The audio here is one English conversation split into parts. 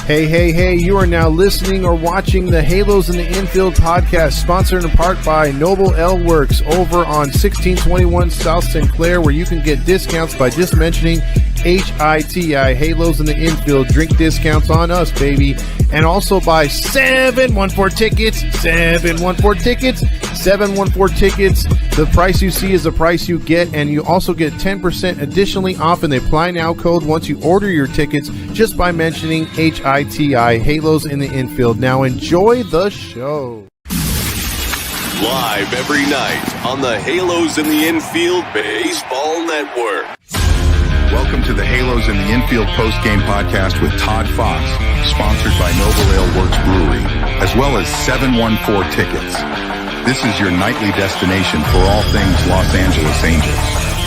Hey, you are now listening or watching the Halos in the Infield podcast, sponsored in part by Noble L Works over on 1621 South Sinclair, where you can get discounts by just mentioning HITI, Halos in the Infield, drink discounts on us, baby. And also by 714 Tickets, 714 Tickets. The price you see is the price you get, and you also get 10% additionally off in the Apply Now code once you order your tickets just by mentioning HITI, Halos in the Infield. Now enjoy the show. Live every night on the Halos in the Infield Baseball Network. Welcome to the Halos in the Infield post-game podcast with Todd Fox, sponsored by Noble Ale Works Brewery, as well as 714 Tickets. This is your nightly destination for all things Los Angeles Angels.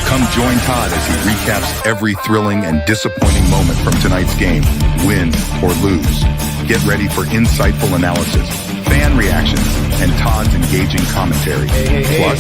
Come join Todd as he recaps every thrilling and disappointing moment from tonight's game, win or lose. Get ready for insightful analysis, fan reactions, and Todd's engaging commentary. Plus,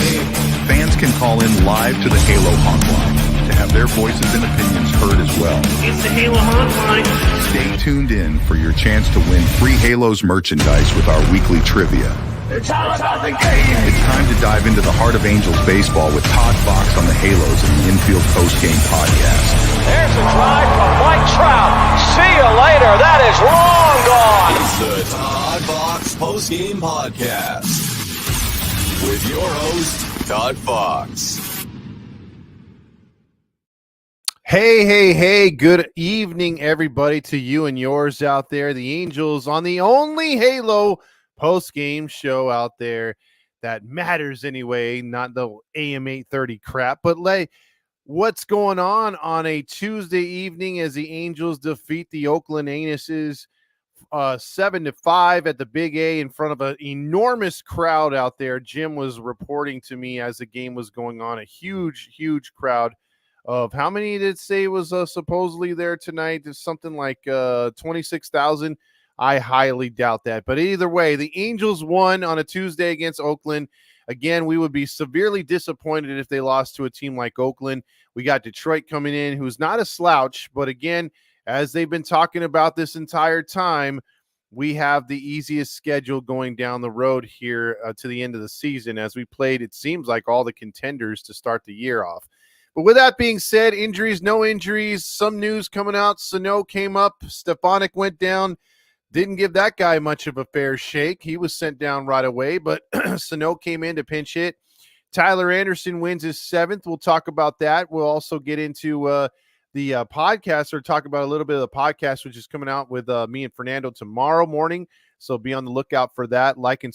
fans can call in live to the Halo hotline to have their voices and opinions heard as well. It's the Halo hotline. Stay tuned in for your chance to win free Halos merchandise with our weekly trivia. It's all about the game. It's time to dive into the heart of Angels baseball with Todd Fox on the Halos in the Infield postgame podcast. There's a drive from Mike Trout. See you later. That is long gone. It's the Todd Fox postgame podcast with your host, Todd Fox. Hey, good evening, everybody, to you and yours out there. The Angels on the only Halo post-game show out there that matters anyway, not the AM 830 crap. But what's going on a Tuesday evening as the Angels defeat the Oakland Anuses 7-5 at the Big A in front of an enormous crowd out there. Jim was reporting to me as the game was going on, a huge crowd of how many did it say was supposedly there tonight? There's something like 26,000. I highly doubt that. But either way, the Angels won on a Tuesday against Oakland. Again, we would be severely disappointed if they lost to a team like Oakland. We got Detroit coming in, who's not a slouch. But again, as they've been talking about this entire time, we have the easiest schedule going down the road here to the end of the season, as we played, it seems like, all the contenders to start the year off. But with that being said, injuries, no injuries, some news coming out. Sano came up, Stefanik went down. Didn't give that guy much of a fair shake. He was sent down right away, but Sano came in to pinch hit. Tyler Anderson wins his 7th. We'll talk about that. We'll also get into the podcast, or talk about a little bit of the podcast, which is coming out with me and Fernando tomorrow morning. So be on the lookout for that. Like and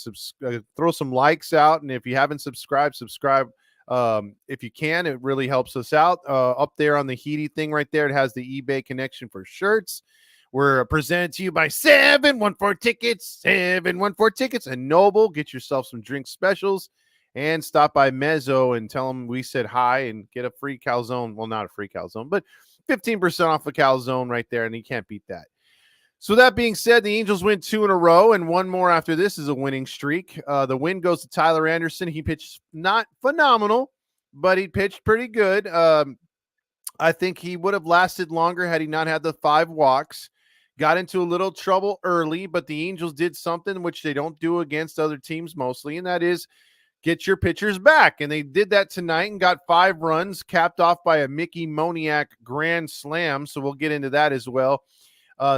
throw some likes out. And if you haven't subscribed, subscribe. If you can, it really helps us out. Up there on the Heedy thing right there, it has the eBay connection for shirts. We're presented to you by 714 Tickets, 714 Tickets, and Noble. Get yourself some drink specials and stop by Mezzo and tell them we said hi and get a free calzone. Well, not a free calzone, but 15% off a calzone right there, and you can't beat that. So that being said, the Angels win 2 in a row, and one more after this is a winning streak. The win goes to Tyler Anderson. He pitched not phenomenal, but he pitched pretty good. I think he would have lasted longer had he not had the 5 walks. Got into a little trouble early, but the Angels did something which they don't do against other teams mostly, and that is get your pitchers back. And they did that tonight and got 5 runs, capped off by a Mickey Moniak grand slam. So we'll get into that as well.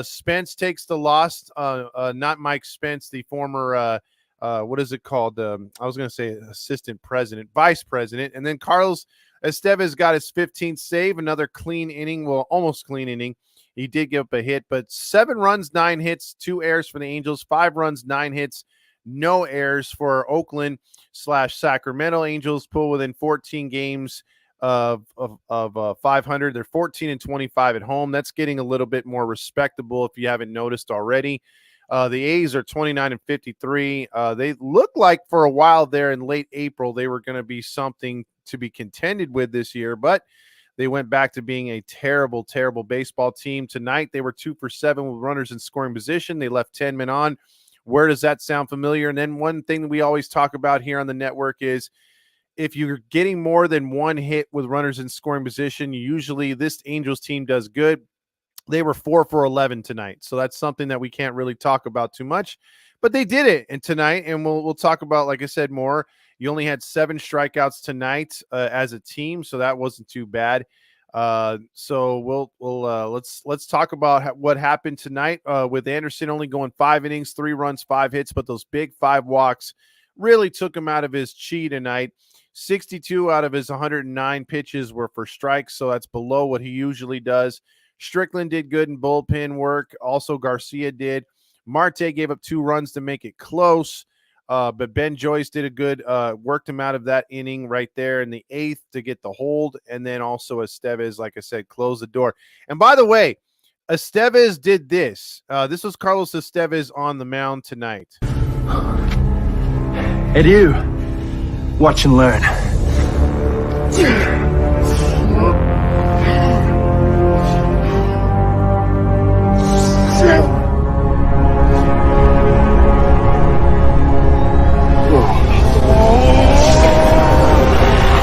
Spence takes the loss, not Mike Spence, the former, what is it called? I was going to say assistant president, vice president. And then Carlos Estevez got his 15th save, another clean inning, well, almost clean inning. He did give up a hit, but 7 runs, 9 hits, 2 errors for the Angels, 5 runs, 9 hits, no errors for Oakland/Sacramento. Angels pull within 14 games of 500. They're 14-25 at home. That's getting a little bit more respectable if you haven't noticed already. The A's are 29-53. They look like for a while there in late April they were going to be something to be contended with this year, but they went back to being a terrible baseball team. Tonight, they were 2 for 7 with runners in scoring position. They left 10 men on. Where does that sound familiar? And then one thing that we always talk about here on the network is if you're getting more than 1 hit with runners in scoring position, usually this Angels team does good. They were 4 for 11 tonight. So that's something that we can't really talk about too much, but they did it and tonight. And we'll talk about, like I said, more. You only had 7 strikeouts tonight as a team, so that wasn't too bad. So let's talk about what happened tonight with Anderson only going 5 innings, 3 runs, 5 hits, but those big 5 walks really took him out of his chi tonight. 62 out of his 109 pitches were for strikes, so that's below what he usually does. Strickland did good in bullpen work. Also, Garcia did. Marte gave up 2 runs to make it close. But Ben Joyce did a good, worked him out of that inning right there in the 8th to get the hold. And then also Estevez, like I said, closed the door. And by the way, Estevez did this. This was Carlos Estevez on the mound tonight. Hey, you. Watch and learn.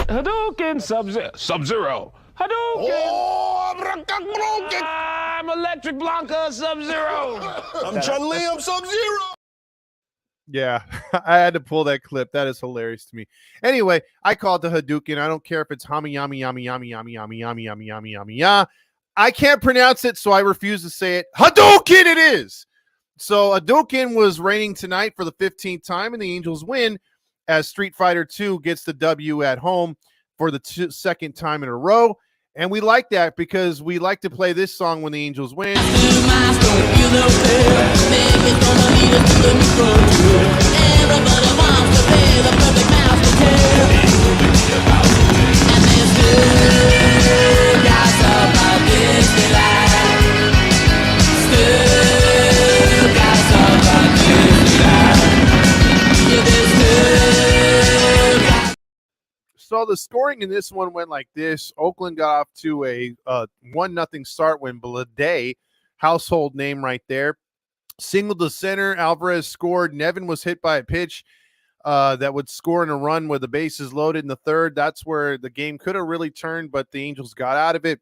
Hadouken, Sub-Zero. Hadouken. I'm Electric Blanca, Sub-Zero. I'm Chun-Li, I'm Sub-Zero. Yeah, I had to pull that clip. That is hilarious to me. Anyway, I call it the Hadouken. I don't care if it's Hami Yami Yami Yami Yami Yami Yami Yami Yami Yami Ya. I can't pronounce it, so I refuse to say it. Hadouken it is. So Hadouken was reigning tonight for the 15th time, and the Angels win as Street Fighter 2 gets the W at home for the second time in a row. And we like that because we like to play this song when the Angels win. So the scoring in this one went like this. Oakland got off to a 1-0 start when Blade, household name right there, singled to center. Alvarez scored. Nevin was hit by a pitch that would score in a run with the bases loaded in the 3rd. That's where the game could have really turned, but the Angels got out of it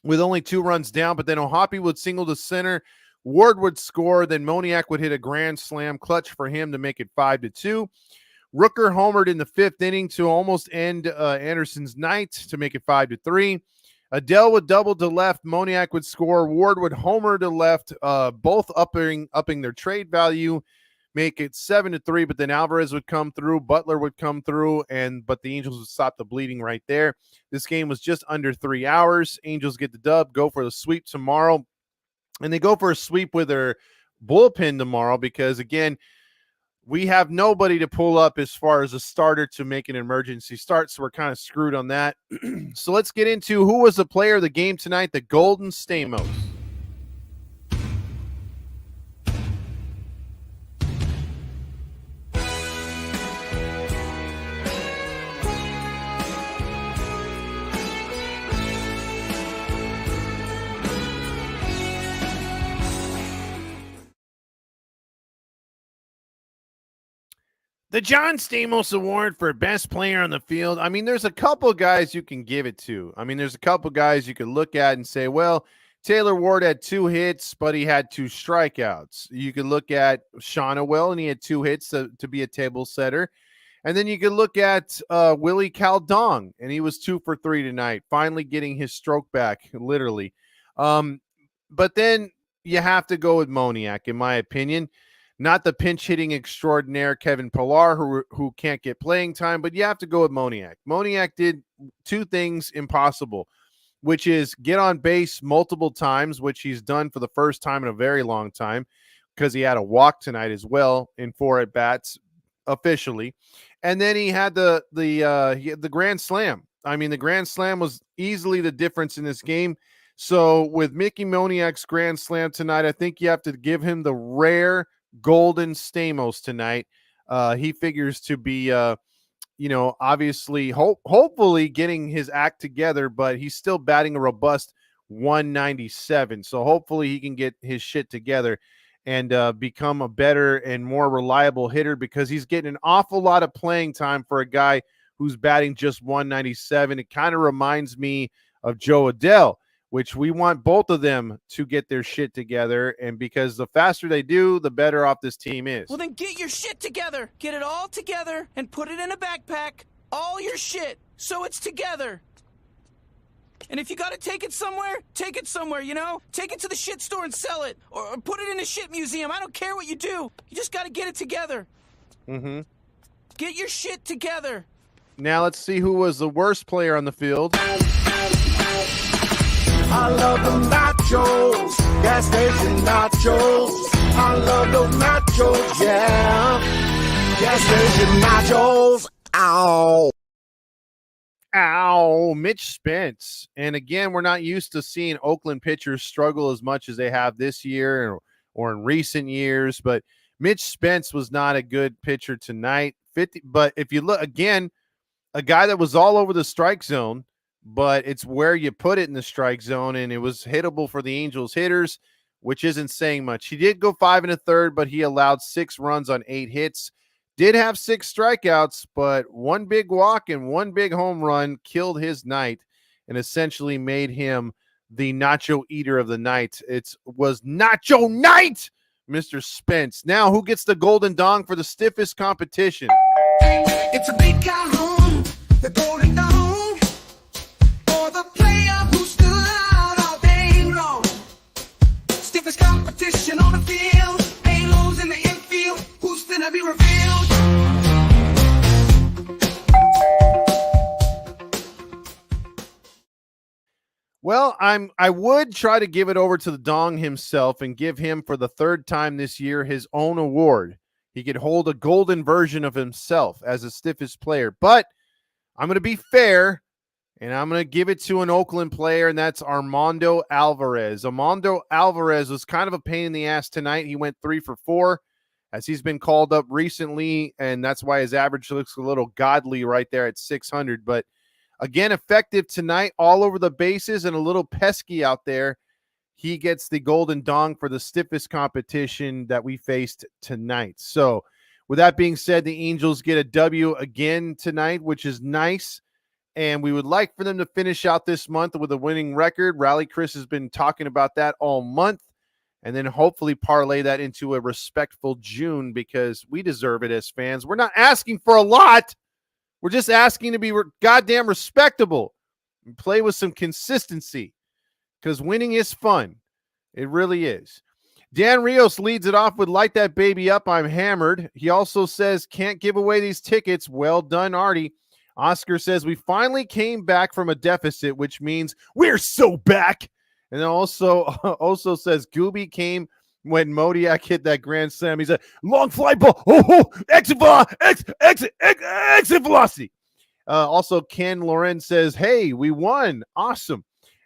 with only 2 runs down. But then O'Hoppe would single to center. Ward would score. Then Moniak would hit a grand slam clutch for him to make it 5-2. Rooker homered in the 5th inning to almost end Anderson's night to make it 5-3. Adele would double to left. Moniak would score. Ward would homer to left, both upping their trade value, make it 7-3. But then Alvarez would come through. Butler would come through, but the Angels would stop the bleeding right there. This game was just under 3 hours. Angels get the dub, go for the sweep tomorrow. And they go for a sweep with their bullpen tomorrow because, again, we have nobody to pull up as far as a starter to make an emergency start, so we're kind of screwed on that. So let's get into who was the player of the game tonight, the Golden Stamos. The John Stamos Award for Best Player on the Field. I mean, there's a couple guys you can give it to. I mean, there's a couple guys you could look at and say, well, Taylor Ward had 2 hits, but he had 2 strikeouts. You could look at Shonawell, and he had 2 hits to be a table setter. And then you could look at Willie Caldong, and he was 2 for 3 tonight, finally getting his stroke back, literally. But then you have to go with Moniak, in my opinion. Not the pinch hitting extraordinaire Kevin Pillar, who can't get playing time, but you have to go with Moniak. Moniak did 2 things impossible, which is get on base multiple times, which he's done for the first time in a very long time because he had a walk tonight as well in 4 at-bats officially. And then he had the grand slam. I mean, the grand slam was easily the difference in this game. So with Mickey Moniak's grand slam tonight, I think you have to give him the rare Golden Stamos tonight. He figures to be, obviously, hopefully getting his act together, but he's still batting a robust 197. So hopefully he can get his shit together and become a better and more reliable hitter because he's getting an awful lot of playing time for a guy who's batting just 197. It kind of reminds me of Joe Adele which we want both of them to get their shit together. And because the faster they do, the better off this team is. Well, then get your shit together. Get it all together and put it in a backpack. All your shit, so it's together. And if you gotta take it somewhere, you know? Take it to the shit store and sell it. Or put it in a shit museum. I don't care what you do. You just gotta get it together. Mm-hmm. Get your shit together. Now let's see who was the worst player on the field. I love the nachos, gas station nachos. I love those nachos, yeah. Gas station nachos, ow. Ow, Mitch Spence. And again, we're not used to seeing Oakland pitchers struggle as much as they have this year or in recent years, but Mitch Spence was not a good pitcher tonight. But if you look, again, a guy that was all over the strike zone, but it's where you put it in the strike zone, and it was hittable for the Angels hitters, which isn't saying much. He did go 5 1/3, but he allowed 6 runs on 8 hits. Did have 6 strikeouts, but 1 big walk and 1 big home run killed his night and essentially made him the nacho eater of the night. It was nacho night, Mr. Spence. Now, who gets the golden dong for the stiffest competition? It's a big Calhoun, the golden dome. For the player who stood out all day long. Stiffest competition on the field. Halos in the infield. Who's finna be revealed? Well, I would try to give it over to the Dong himself and give him for the 3rd time this year his own award. He could hold a golden version of himself as the stiffest player. But I'm going to be fair, and I'm going to give it to an Oakland player, and that's Armando Alvarez. Armando Alvarez was kind of a pain in the ass tonight. He went 3 for 4 as he's been called up recently, and that's why his average looks a little godly right there at 600. But again, effective tonight, all over the bases and a little pesky out there. He gets the golden dong for the stiffest competition that we faced tonight. So with that being said, the Angels get a W again tonight, which is nice. And we would like for them to finish out this month with a winning record. Rally Chris has been talking about that all month. And then hopefully parlay that into a respectful June, because we deserve it as fans. We're not asking for a lot. We're just asking to be goddamn respectable and play with some consistency, because winning is fun. It really is. Dan Rios leads it off with Light That Baby Up, I'm Hammered. He also says, can't give away these tickets. Well done, Artie. Oscar says, we finally came back from a deficit, which means we're so back. And then also says, Gooby came when Modiak hit that grand slam. He said, long fly ball. Exit velocity. Also, Ken Loren says, hey, we won. Awesome.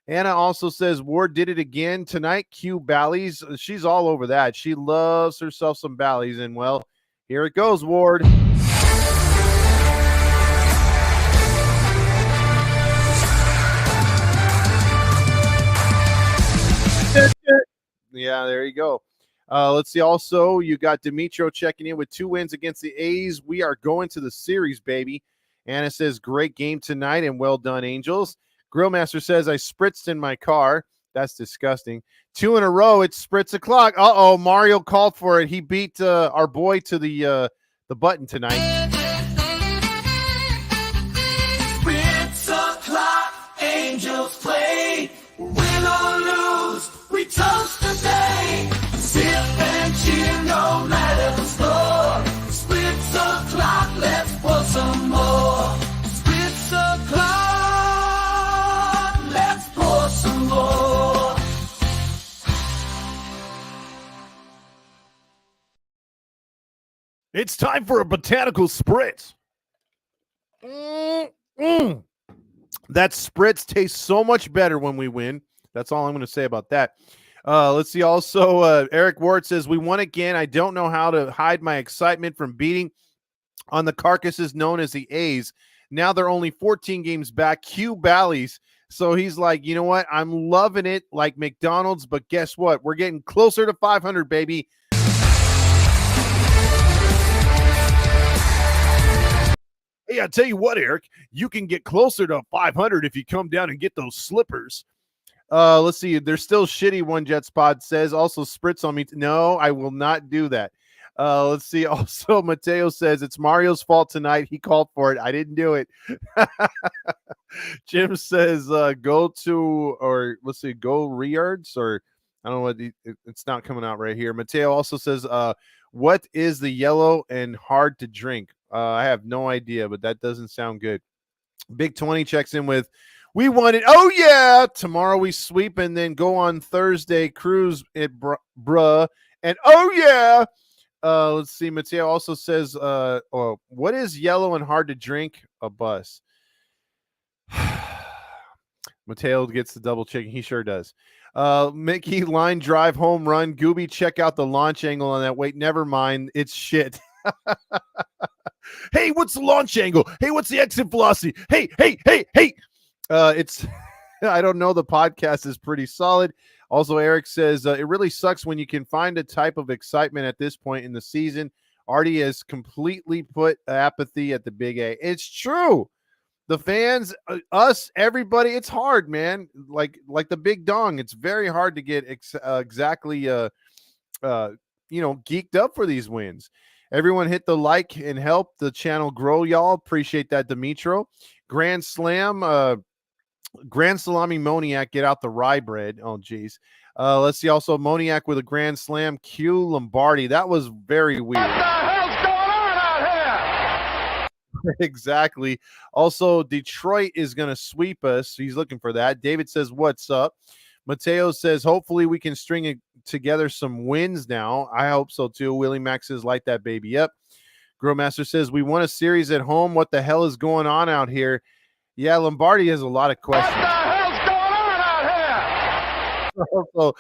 Anna also says, Ward did it again tonight. Q Bally's. She's all over that. She loves herself some Bally's. And, well, here it goes, Ward. Yeah, there you go. Let's see. Also, you got Demetrio checking in with 2 wins against the A's. We are going to the series, baby. Anna says, great game tonight and well done, Angels. Grillmaster says, I spritzed in my car. That's disgusting. 2 in a row. It's spritz o'clock. Uh-oh, Mario called for it. He beat our boy to the button tonight. Spritz o'clock, Angels play. Win or lose, we toast today. Sip and cheer no matter the score. Spritz o'clock, let's pour some more. Spritz o'clock, let's pour some more. It's time for a botanical spritz. That spritz tastes so much better when we win. That's all I'm going to say about that. Let's see. Also, Eric Ward says, we won again. I don't know how to hide my excitement from beating on the carcasses known as the A's. Now they're only 14 games back. Q Bally's. So he's like, you know what? I'm loving it like McDonald's, but guess what? We're getting closer to 500, baby. Hey, I tell you what, Eric, you can get closer to 500 if you come down and get those slippers. Let's see. There's still shitty one jet spot says. Also, spritz on me. No, I will not do that. Let's see. Also, Mateo says it's Mario's fault tonight. He called for it. I didn't do it. Jim says go to, or let's see, go Riards, or I don't know what it's not coming out right here. Mateo also says what is the yellow and hard to drink? I have no idea, but that doesn't sound good. Big 20 checks in with, we won it. Oh, yeah. Tomorrow we sweep and then go on Thursday, cruise it, bruh. And oh, yeah. Let's see. Mateo also says, what is yellow and hard to drink? A bus. Mateo gets the double check. He sure does. Mickey, line drive, home run. Gooby, check out the launch angle on that. Wait, never mind. It's shit. Hey, what's the launch angle? Hey, what's the exit velocity? Hey. It's I don't know. The podcast is pretty solid. Also, Eric says it really sucks when you can find a type of excitement at this point in the season. Artie has completely put apathy at the big A. It's true. The fans, us, everybody, it's hard, man. Like the big dong. It's very hard to get exactly geeked up for these wins. Everyone hit the like and help the channel grow, y'all. Appreciate that, Dimitro. Grand Slam, Grand Salami Moniac, get out the rye bread. Oh, geez. Let's see. Also, Moniac with a Grand Slam. Q Lombardi. That was very weird. What the hell's going on out here? Exactly. Also, Detroit is going to sweep us. He's looking for that. David says, what's up? Mateo says, hopefully we can string together some wins now. I hope so, too. Willie Max says, light that baby up. Growmaster says, we won a series at home. What the hell is going on out here? Yeah, Lombardi has a lot of questions. What the hell's going on out here? Also,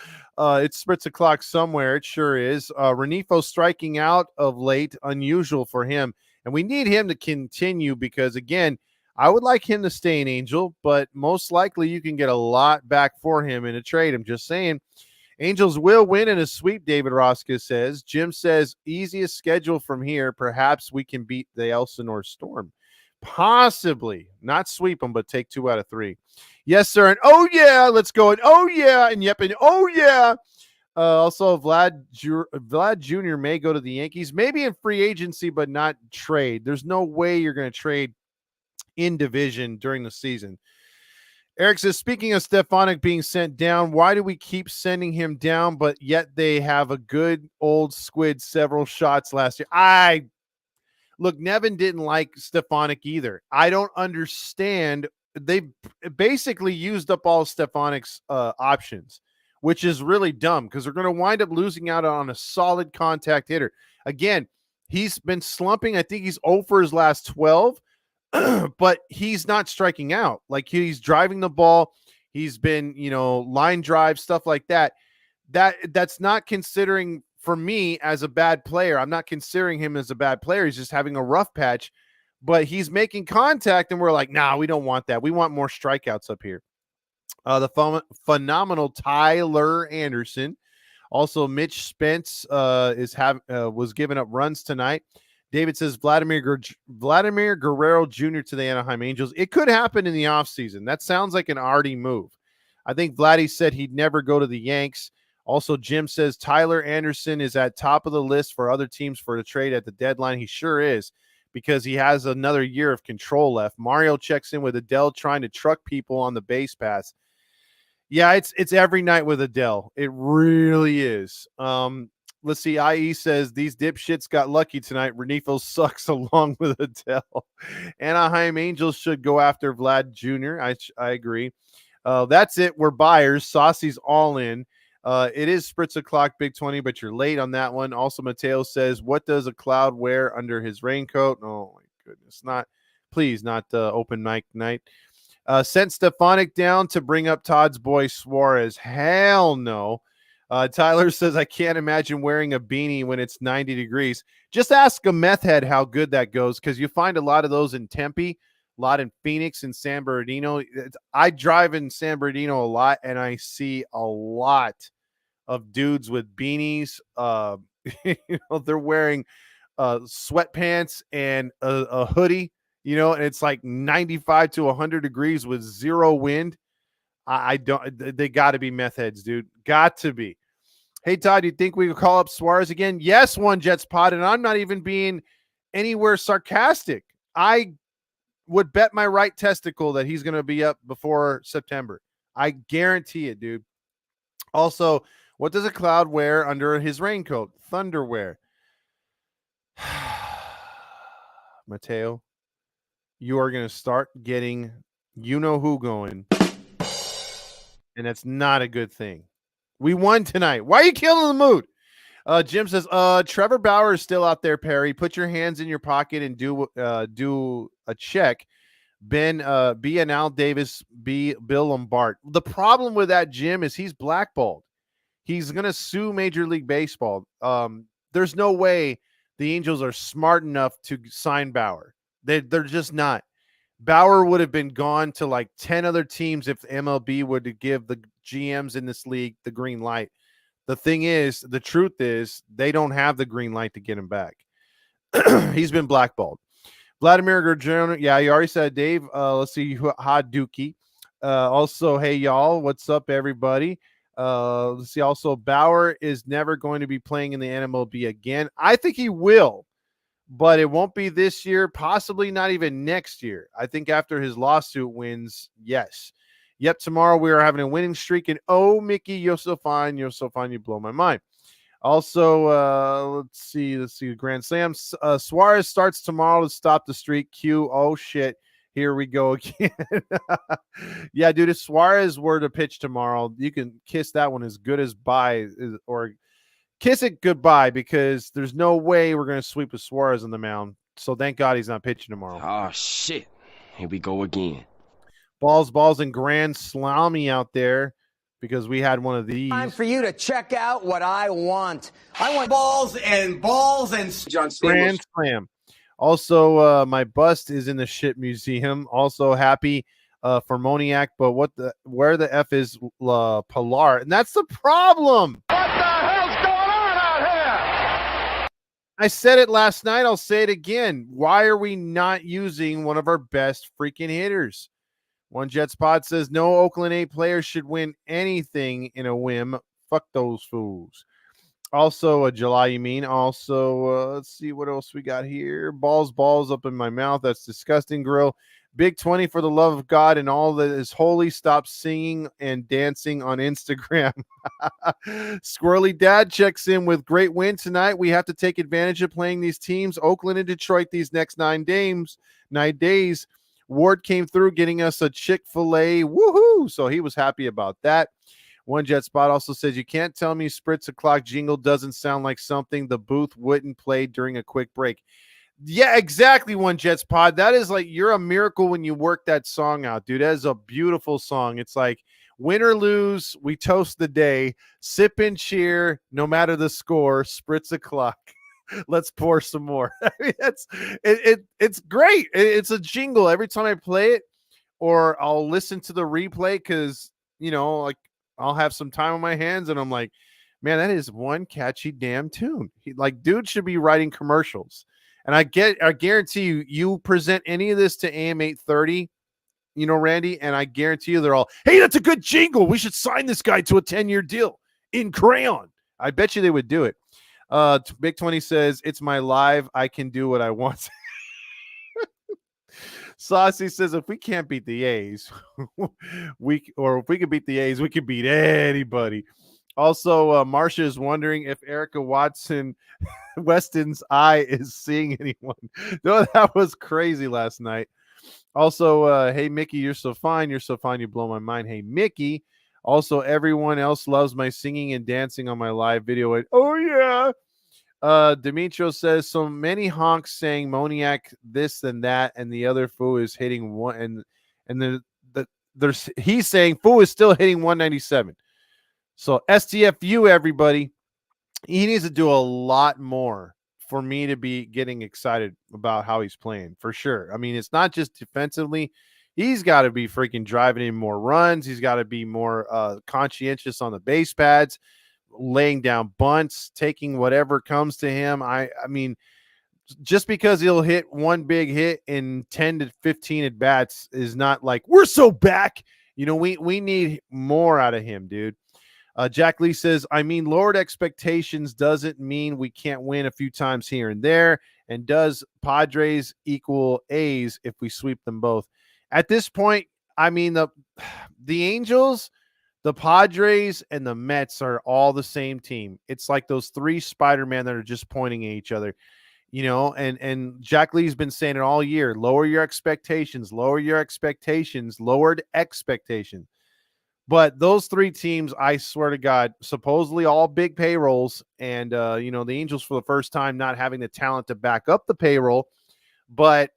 it's Spritz o'clock somewhere. It sure is. Renifo striking out of late, unusual for him. And we need him to continue because, again, I would like him to stay an Angel, but most likely you can get a lot back for him in a trade. I'm just saying. Angels will win in a sweep, David Rosca says. Jim says, easiest schedule from here. Perhaps we can beat the Elsinore Storm. Possibly. Not sweep them, but take 2 out of 3. Yes, sir. And oh, yeah, let's go. And oh, yeah. And yep. And oh, yeah. Also, Vlad Jr. may go to the Yankees, maybe in free agency, but not trade. There's no way you're going to trade in division during the season. Eric says, speaking of Stefanik being sent down, why do we keep sending him down, but yet they have a good old squid several shots last year? Look, Nevin didn't like Stefanik either. I don't understand. They basically used up all Stefanik's options, which is really dumb because they're going to wind up losing out on a solid contact hitter. Again, he's been slumping. I think he's 0 for his last 12. But he's not striking out. Like, he's driving the ball. He's been, line drive, stuff like that. That's not considering, for me, as a bad player. I'm not considering him as a bad player. He's just having a rough patch, but he's making contact, and we're like, nah, we don't want that. We want more strikeouts up here. The phenomenal Tyler Anderson. Also, Mitch Spence was giving up runs tonight. David says Vladimir Guerrero Jr. to the Anaheim Angels. It could happen in the offseason. That sounds like an Artie move. I think Vladdy said he'd never go to the Yanks. Also, Jim says Tyler Anderson is at top of the list for other teams for the trade at the deadline. He sure is, because he has another year of control left. Mario checks in with Adele trying to truck people on the base pass. Yeah, it's every night with Adele. It really is. Let's see. IE says these dipshits got lucky tonight. Renifo sucks along with Adele. Anaheim Angels should go after Vlad Jr. I agree. That's it. We're buyers. Saucy's all in. It is Spritz o'clock, Big 20, but you're late on that one. Also, Mateo says, what does a cloud wear under his raincoat? Oh, my goodness. Please, not open mic night. Sent Stefanik down to bring up Todd's boy Suarez. Hell no. Tyler says, I can't imagine wearing a beanie when it's 90 degrees. Just ask a meth head how good that goes, because you find a lot of those in Tempe, a lot in Phoenix and San Bernardino. I drive in San Bernardino a lot, and I see a lot of dudes with beanies. They're wearing sweatpants and a hoodie, and it's like 95 to 100 degrees with zero wind. I don't. They got to be meth heads, dude. Got to be. Hey, Todd, you think we could call up Suarez again? Yes, one Jets pod, and I'm not even being anywhere sarcastic. I would bet my right testicle that he's going to be up before September. I guarantee it, dude. Also, what does a cloud wear under his raincoat? Thunderwear. Mateo, you are going to start getting you-know-who going, and that's not a good thing. We won tonight. Why are you killing the mood? Jim says, Trevor Bauer is still out there, Perry. Put your hands in your pocket and do a check. Ben, B and Al Davis, B Bill Lombard. The problem with that, Jim, is he's blackballed. He's going to sue Major League Baseball. There's no way the Angels are smart enough to sign Bauer. They're just not. Bauer would have been gone to like 10 other teams if MLB would give the GMs in this league the green light. The thing is, the truth is, they don't have the green light to get him back. He's been blackballed. Vladimir Guerrero, yeah, you already said, Dave. Let's see, Haduki. Also, hey, y'all, what's up, everybody? Let's see, also, Bauer is never going to be playing in the NMLB again. I think he will, but it won't be this year, possibly not even next year. I think after his lawsuit wins, yes. Yep, tomorrow we are having a winning streak, and oh, Mickey, you're so fine, you blow my mind. Also, let's see, Grand Slam. Suarez starts tomorrow to stop the streak. Q, oh shit, here we go again. Yeah, dude, if Suarez were to pitch tomorrow, you can kiss that one as good as bye, or kiss it goodbye, because there's no way we're going to sweep with Suarez on the mound. So thank God he's not pitching tomorrow. Oh, shit. Here we go again. Balls, and Grand Slammy out there, because we had one of these. Time for you to check out what I want. I want balls and John Grand Slam. Also, my bust is in the shit museum. Also happy for Moniac, but where the F is Pilar? And that's the problem. What the hell's going on out here? I said it last night. I'll say it again. Why are we not using one of our best freaking hitters? One Jets pod says no Oakland 8 players should win anything in a whim. Fuck those fools. Also, July, you mean? Also, let's see what else we got here. Balls up in my mouth. That's disgusting, Grill. Big 20 for the love of God and all that is holy. Stop singing and dancing on Instagram. Squirrely Dad checks in with great win tonight. We have to take advantage of playing these teams, Oakland and Detroit, these next 9 days. Ward came through getting us a Chick-fil-A. Woohoo! So he was happy about that. One Jet Spot also says, you can't tell me Spritz O'Clock jingle doesn't sound like something the booth wouldn't play during a quick break. Yeah, exactly, One Jets Pod. That is like, you're a miracle when you work that song out, dude. That is a beautiful song. It's like, win or lose, we toast the day. Sip and cheer, no matter the score. Spritz O'Clock. Let's pour some more. I mean, it's great. It's a jingle every time I play it, or I'll listen to the replay because, like, I'll have some time on my hands and I'm like, man, that is one catchy damn tune. Dude should be writing commercials. And I guarantee you present any of this to AM 830, Randy, and I guarantee you they're all, hey, that's a good jingle. We should sign this guy to a 10-year deal in crayon. I bet you they would do it. Big 20 says, it's my live. I can do what I want. Saucy says, if we can't beat the A's, if we can beat the A's, we can beat anybody. Also, Marcia is wondering if Erica Weston's eye is seeing anyone. No, that was crazy last night. Also, hey, Mickey, you're so fine. You're so fine. You blow my mind. Hey, Mickey. Also, everyone else loves my singing and dancing on my live video. Oh, yeah. Demetrio says, so many honks saying Moniac this and that, and the other fool is hitting one. And he's saying fool is still hitting 197. So STFU, everybody. He needs to do a lot more for me to be getting excited about how he's playing, for sure. I mean, it's not just defensively. He's got to be freaking driving in more runs. He's got to be more conscientious on the base pads, laying down bunts, taking whatever comes to him. I mean, just because he'll hit one big hit in 10 to 15 at bats is not like we're so back. We need more out of him, dude. Jack Lee says, I mean, lowered expectations doesn't mean we can't win a few times here and there. And does Padres equal A's if we sweep them both? At this point, I mean, the Angels, the Padres, and the Mets are all the same team. It's like those three Spider-Man that are just pointing at each other, and Jack Lee's been saying it all year. Lower your expectations, lowered expectations. But those three teams, I swear to God, supposedly all big payrolls, and the Angels for the first time not having the talent to back up the payroll. But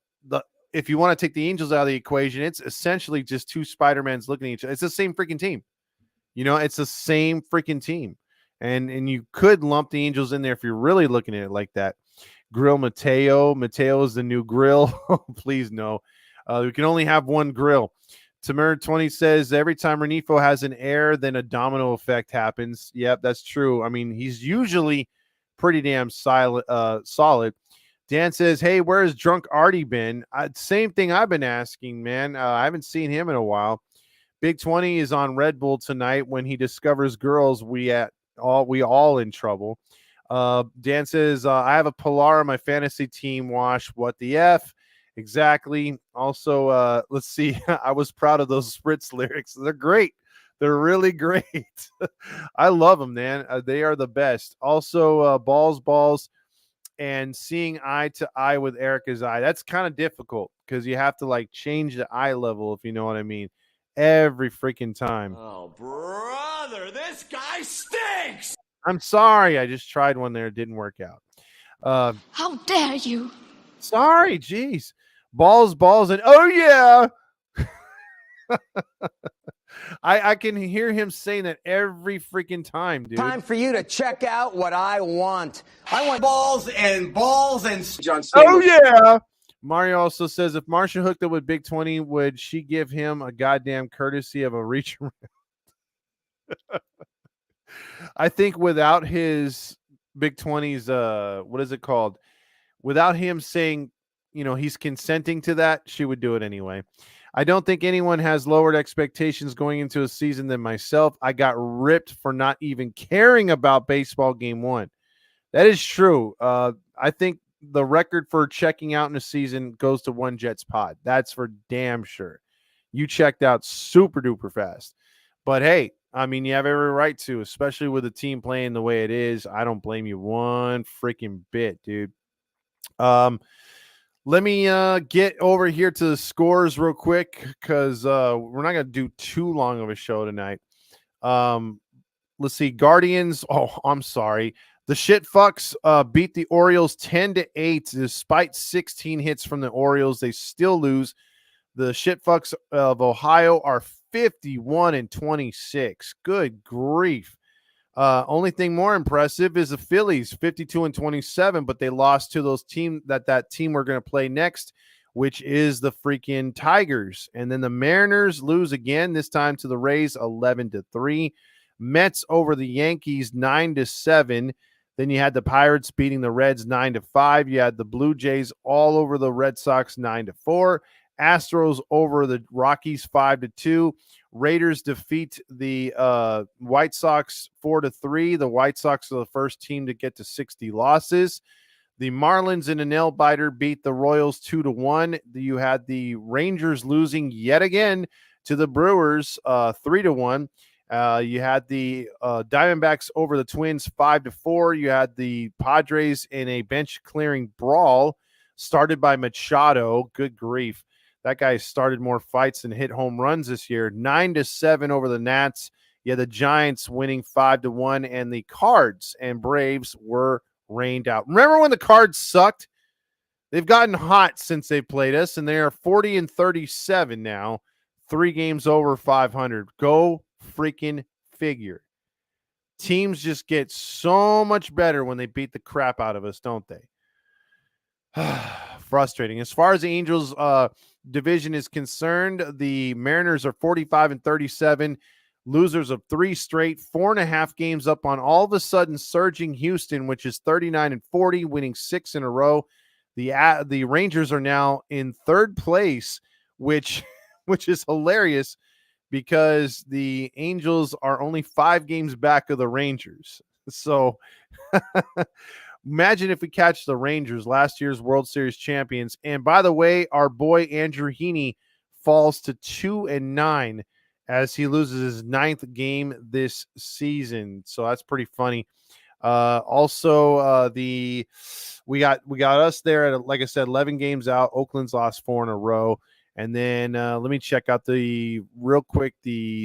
if you want to take the Angels out of the equation, it's essentially just two Spider-Mans looking at each other. It's the same freaking team. It's the same freaking team. And you could lump the Angels in there if you're really looking at it like that. Grill Mateo. Mateo is the new grill. Please no. We can only have one grill. Tamir 20 says every time Renifo has an error, then a domino effect happens. Yep, that's true. I mean, he's usually pretty damn solid. Dan says, hey, where has Drunk Artie been? Same thing I've been asking, man. I haven't seen him in a while. Big 20 is on Red Bull tonight. When he discovers girls, we all in trouble. Dan says, I have a Pilar on my fantasy team. Wash, what the F? Exactly. Also, let's see. I was proud of those Spritz lyrics. They're great. They're really great. I love them, man. They are the best. Also, balls, and seeing eye to eye with Erica's eye. That's kind of difficult because you have to like change the eye level, if you know what I mean, every freaking time. Oh, brother, this guy stinks. I'm sorry. I just tried one there. It didn't work out. How dare you? Sorry, geez. Balls, and oh yeah. I can hear him saying that every freaking time, dude. Time for you to check out what I want. I want balls and John Stamos. Oh yeah. Mario also says if Marsha hooked up with Big 20, would she give him a goddamn courtesy of a reach around? I think without his Big 20's what is it called? Without him saying, he's consenting to that, she would do it anyway. I don't think anyone has lowered expectations going into a season than myself. I got ripped for not even caring about baseball game 1. That is true. I think the record for checking out in a season goes to one Jets pod. That's for damn sure. You checked out super duper fast. But hey, I mean, you have every right to, especially with the team playing the way it is. I don't blame you one freaking bit, dude. Let me get over here to the scores real quick because we're not going to do too long of a show tonight. Let's see. Guardians. Oh, I'm sorry. The shit fucks beat the Orioles 10-8. Despite 16 hits from the Orioles, they still lose. The shit fucks of Ohio are 51-26. Good grief. Only thing more impressive is the Phillies 52-27, but they lost to those that team we're going to play next, which is the freaking Tigers. And then the Mariners lose again, this time to the Rays 11-3. Mets over the Yankees 9-7. Then you had the Pirates beating the Reds 9-5. You had the Blue Jays all over the Red Sox 9-4. Astros over the Rockies 5-2. Raiders defeat the White Sox 4-3. The White Sox are the first team to get to 60 losses. The Marlins in a nail-biter beat the Royals 2-1. You had the Rangers losing yet again to the Brewers 3-1. You had the Diamondbacks over the Twins 5-4. You had the Padres in a bench-clearing brawl started by Machado. Good grief. That guy started more fights than hit home runs this year. 9-7 over the Nats. Yeah, the Giants winning 5-1, and the Cards and Braves were rained out. Remember when the Cards sucked? They've gotten hot since they played us, and they are 40-37 now. 3 games over 500. Go freaking figure. Teams just get so much better when they beat the crap out of us, don't they? Frustrating. As far as the Angels division is concerned, the Mariners are 45-37, losers of 3 straight, 4.5 games up on all of a sudden surging Houston, which is 39-40, winning 6 in a row. The Rangers are now in 3rd place, which is hilarious because the Angels are only 5 games back of the Rangers. So imagine if we catch the Rangers, last year's World Series champions. And by the way, our boy Andrew Heaney falls to 2-9 as he loses his 9th game this season. So that's pretty funny. Also, we got us there at, like I said, 11 games out. Oakland's lost 4 in a row. And then let me check out the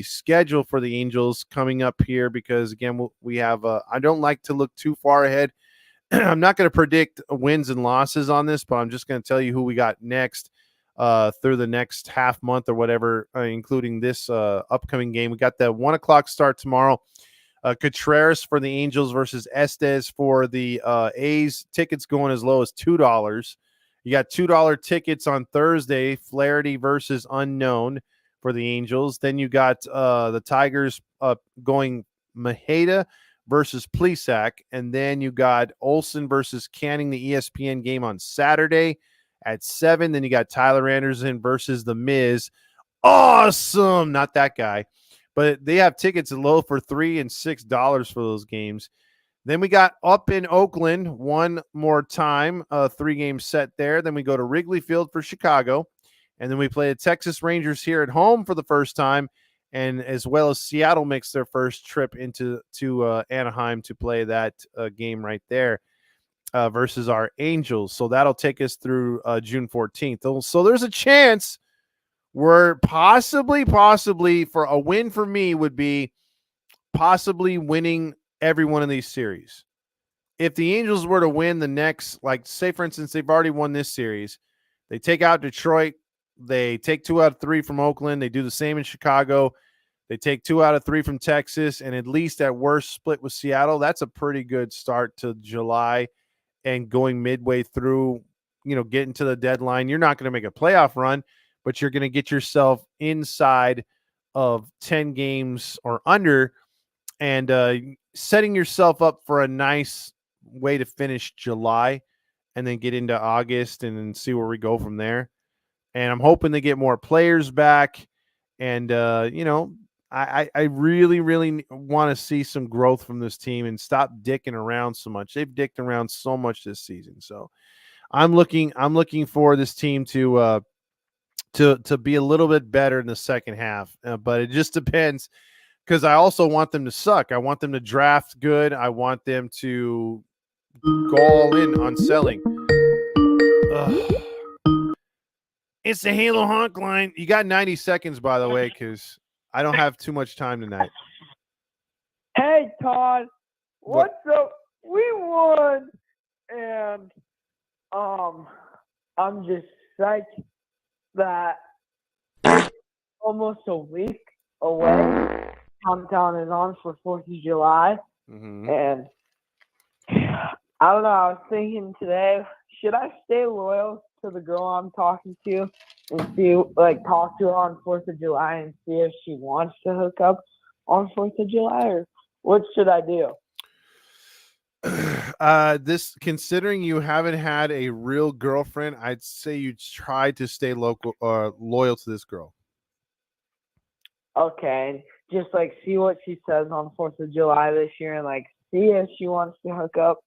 schedule for the Angels coming up here, because again, we have I don't like to look too far ahead. I'm not going to predict wins and losses on this, but I'm just going to tell you who we got next through the next half month or whatever, including this upcoming game. We got the 1:00 start tomorrow. Contreras for the Angels versus Estes for the A's. Tickets going as low as $2. You got $2 tickets on Thursday, Flaherty versus Unknown for the Angels. Then you got the Tigers going Maheda versus Plesac. And then you got Olsen versus Canning, the ESPN game on Saturday at 7. Then you got Tyler Anderson versus The Miz. Awesome. Not that guy. But they have tickets low for $3 and $6 for those games. Then we got up in Oakland one more time, a 3-game set there. Then we go to Wrigley Field for Chicago. And then we play the Texas Rangers here at home for the first time. And as well as Seattle makes their first trip into Anaheim to play that game right there versus our Angels. So that'll take us through June 14th. So there's a chance where possibly for a win for me would be possibly winning every one of these series. If the Angels were to win the next, like say for instance, they've already won this series, they take out Detroit, they take 2 out of 3 from Oakland, they do the same in Chicago, they take 2 out of 3 from Texas, and at least at worst split with Seattle, that's a pretty good start to July. And going midway through, getting to the deadline, you're not going to make a playoff run, but you're going to get yourself inside of 10 games or under, and setting yourself up for a nice way to finish July and then get into August and then see where we go from there. And I'm hoping they get more players back. And, I really, really want to see some growth from this team and stop dicking around so much. They've dicked around so much this season. So I'm looking for this team to be a little bit better in the second half. But it just depends, because I also want them to suck. I want them to draft good. I want them to go all in on selling. Ugh. It's the Halo Honk line. You got 90 seconds, by the way, because I don't have too much time tonight. Hey, Todd. What's up? We won. And I'm just psyched that almost a week away. Countdown is on for 4th of July. Mm-hmm. And I don't know, I was thinking today, should I stay loyal to the girl I'm talking to and talk to her on 4th of July and see if she wants to hook up on 4th of July, or what should I do? Considering you haven't had a real girlfriend, I'd say you try to stay loyal to this girl. Okay, just see what she says on 4th of July this year and see if she wants to hook up.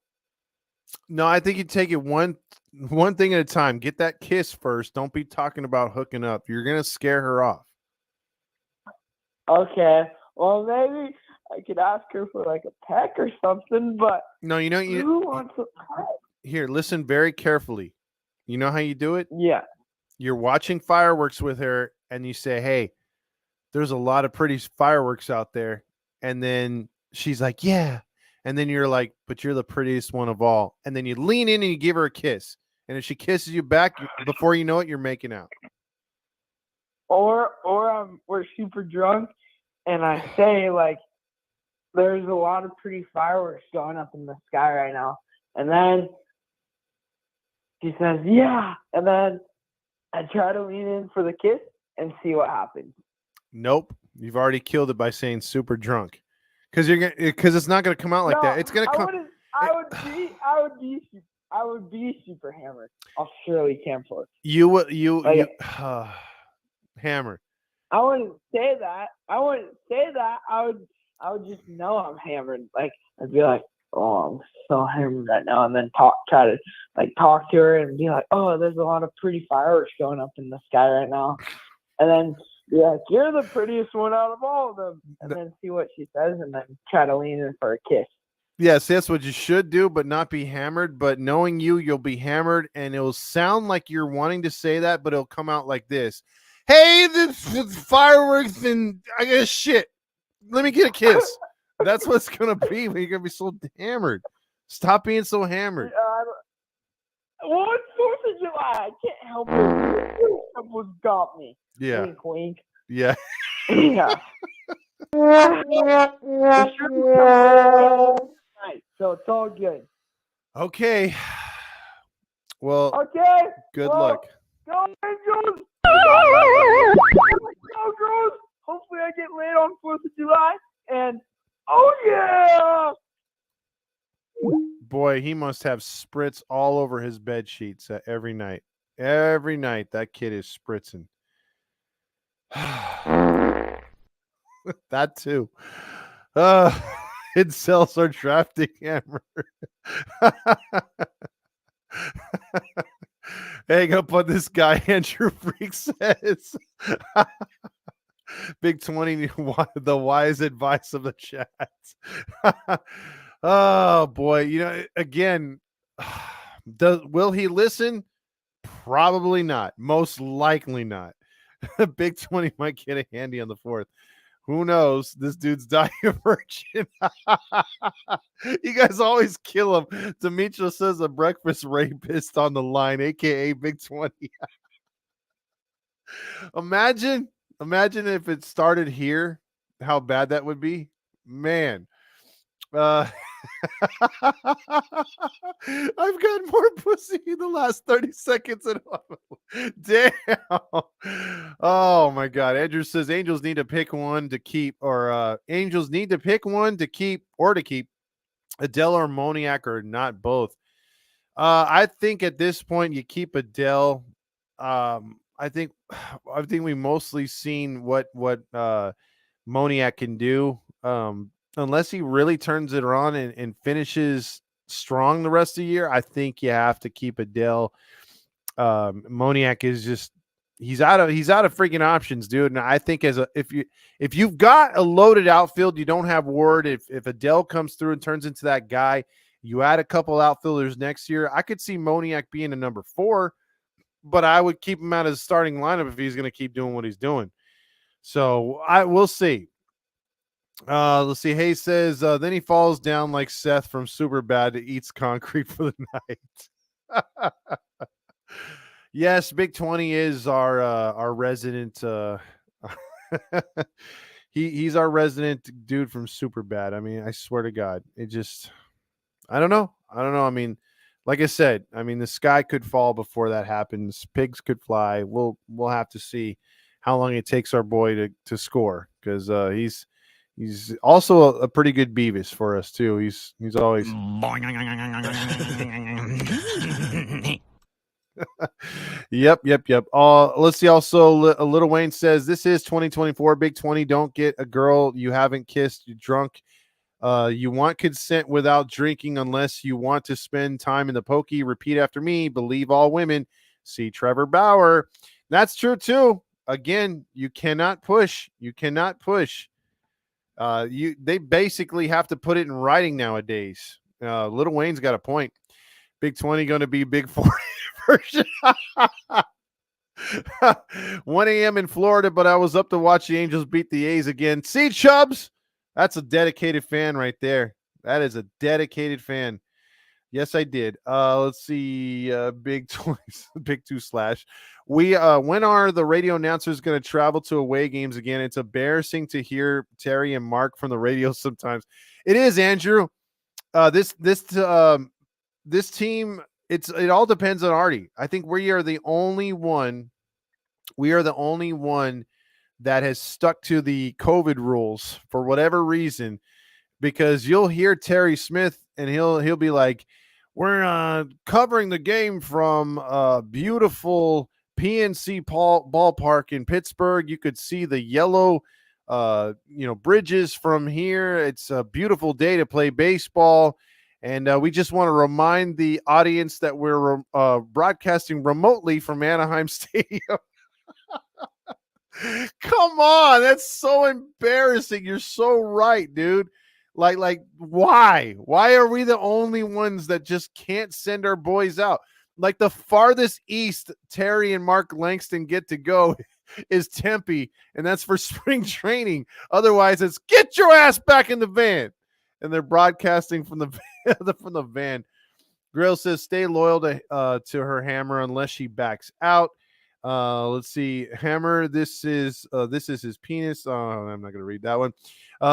No, I think you take it one thing at a time. Get that kiss first. Don't be talking about hooking up. You're gonna scare her off. Okay. Well, maybe I could ask her for a peck or something, but no, who wants a peck? Here, listen very carefully. You know how you do it? Yeah. You're watching fireworks with her, and you say, "Hey, there's a lot of pretty fireworks out there," and then she's like, "Yeah." And then you're like, "But you're the prettiest one of all." And then you lean in and you give her a kiss. And if she kisses you back, before you know it, you're making out. Or we're super drunk, and I say there's a lot of pretty fireworks going up in the sky right now. And then she says, "Yeah." And then I try to lean in for the kiss and see what happens. Nope, you've already killed it by saying super drunk. Because it's not gonna come out like that. It's gonna come. I would be super hammered. I'll surely cancel it. You Hammer. I wouldn't say that. I wouldn't say that. I would just know I'm hammered. Like, I'd be like, oh, I'm so hammered right now, and then try to talk to her and be like, oh, there's a lot of pretty fireworks going up in the sky right now, and then be like, you're the prettiest one out of all of them, and then see what she says, and then try to lean in for a kiss. Yes, that's what you should do, but not be hammered. But knowing you, you'll be hammered, and it'll sound like you're wanting to say that, but it'll come out like this. Hey, the fireworks, and I guess shit. Let me get a kiss. That's what's going to be when you're going to be so hammered. Stop being so hammered. Well, it's 4th of July. I can't help it. Someone's got me. Yeah. Wink, wink. Yeah. Yeah. So it's all good. Okay. Well, okay. Good luck. Go Angels! Go girls! Hopefully I get laid on 4th of July. And oh yeah! Boy, he must have spritz all over his bed sheets every night. Every night that kid is spritzing. That too. Incels are drafting hammer. Hang up on this guy, Andrew Freak says. Big 20, the wise advice of the chat. Oh boy, again, will he listen? Probably not. Most likely not. Big 20 might get a handy on the 4th. Who knows? This dude's dying virgin. You guys always kill him. Demetrio says a breakfast rapist on the line, aka Big 20. Imagine if it started here, how bad that would be. Man. I've got more pussy in the last 30 seconds. Damn. Oh my God. Andrew says Angels need to pick one to keep, or Angels need to pick one to keep or to keep Adele or Moniak, or not both. I think at this point you keep Adele. I think we mostly seen what Moniak can do. Unless he really turns it on and finishes strong the rest of the year, I think you have to keep Adele. Moniak is just he's out of freaking options, dude. And I think if you've got a loaded outfield, you don't have Ward. If Adele comes through and turns into that guy, you add a couple outfielders next year. I could see Moniak being a number 4, but I would keep him out of the starting lineup if he's going to keep doing what he's doing. So we'll see. Let's see. Hayes says, then he falls down like Seth from Superbad to eats concrete for the night. Yes, Big 20 is our resident. He's our resident dude from Superbad. I mean, I swear to God, I don't know. I mean, like I said, the sky could fall before that happens. Pigs could fly. We'll have to see how long it takes our boy to score, because he's also a pretty good Beavis for us too. He's always Yep. Let's see. Also, Little Wayne says this is 2024. Big 20. Don't get a girl you haven't kissed. You're drunk. You want consent without drinking unless you want to spend time in the pokey. Repeat after me. Believe all women. See Trevor Bauer. That's true too. Again, you cannot push. They basically have to put it in writing nowadays. Little Wayne's got a point. Big 20 going to be Big 40 version. 1 a.m. in Florida, but I was up to watch the Angels beat the A's again. See, Chubbs? That's a dedicated fan right there. That is a dedicated fan. Yes, I did. Let's see. Big 20, Big 2/. When are the radio announcers going to travel to away games again? It's embarrassing to hear Terry and Mark from the radio sometimes. It is, Andrew. This team, it all depends on Artie. I think we are the only one that has stuck to the COVID rules for whatever reason, because you'll hear Terry Smith and he'll be like, we're covering the game from beautiful PNC ballpark in Pittsburgh. You could see the yellow, bridges from here. It's a beautiful day to play baseball. And we just want to remind the audience that we're broadcasting remotely from Anaheim Stadium. Come on, that's so embarrassing. You're so right, dude. Like, why? Why are we the only ones that just can't send our boys out? Like, the farthest east Terry and Mark Langston get to go is Tempe, and that's for spring training. Otherwise, it's get your ass back in the van. And they're broadcasting from the from the van. Grail says stay loyal to her Hammer unless she backs out. Let's see, Hammer. This is his penis. I'm not gonna read that one.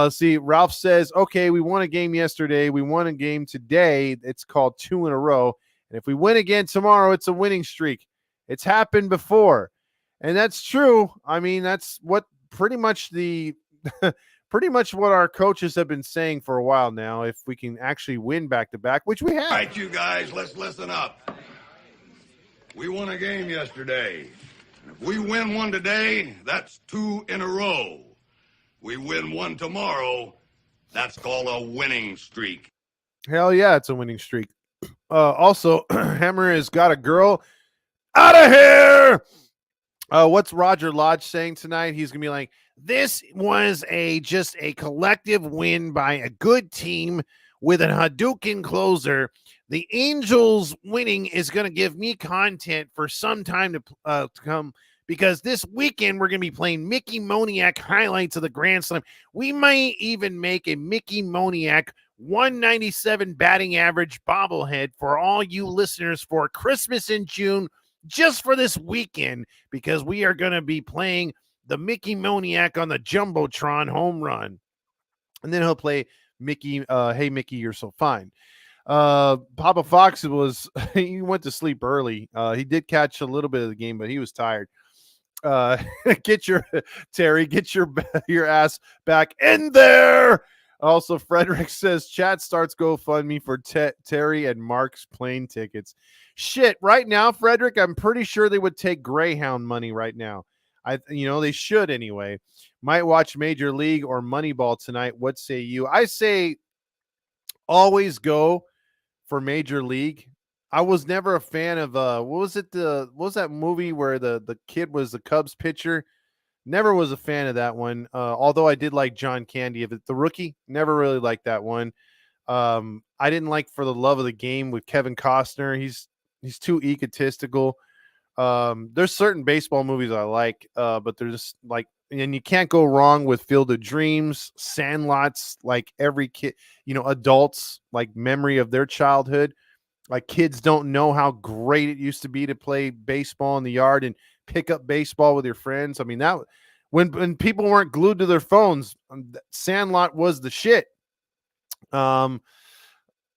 See, Ralph says, okay, we won a game yesterday. We won a game today. It's called 2 in a row. And if we win again tomorrow, it's a winning streak. It's happened before, and that's true. I mean, that's what pretty much pretty much what our coaches have been saying for a while now. If we can actually win back to back, which we have. All right, you guys, let's listen up. We won a game yesterday. If we win one today, that's 2 in a row. We win one tomorrow, that's called a winning streak. Hell yeah, it's a winning streak. Also, Hammer has got a girl out of here. What's Roger Lodge saying tonight? He's gonna be like, this was just a collective win by a good team with a Hadouken closer. The Angels winning is going to give me content for some time to come, because this weekend we're going to be playing Mickey Moniak highlights of the Grand Slam. We might even make a Mickey Moniak 197 batting average bobblehead for all you listeners for Christmas in June, just for this weekend, because we are going to be playing the Mickey Moniak on the Jumbotron home run. And then he'll play Mickey, hey, Mickey, you're so fine. Papa Fox he went to sleep early. He did catch a little bit of the game, but he was tired. Get your ass back in there. Also, Frederick says chat starts GoFundMe for Terry and Mark's plane tickets. Shit, right now, Frederick, I'm pretty sure they would take Greyhound money right now. They should anyway. Might watch Major League or Moneyball tonight. What say you? I say always go for Major League. I was never a fan of what was that movie where the kid was the Cubs pitcher? Never was a fan of that one. Although I did like John Candy of it. The Rookie, never really liked that one. I didn't like For the Love of the Game with Kevin Costner. He's too egotistical. There's certain baseball movies I like, but they're just like, and you can't go wrong with Field of Dreams, Sandlots, like every kid, adults like memory of their childhood. Like kids don't know how great it used to be to play baseball in the yard and pick up baseball with your friends. I mean, that when people weren't glued to their phones, Sandlot was the shit. And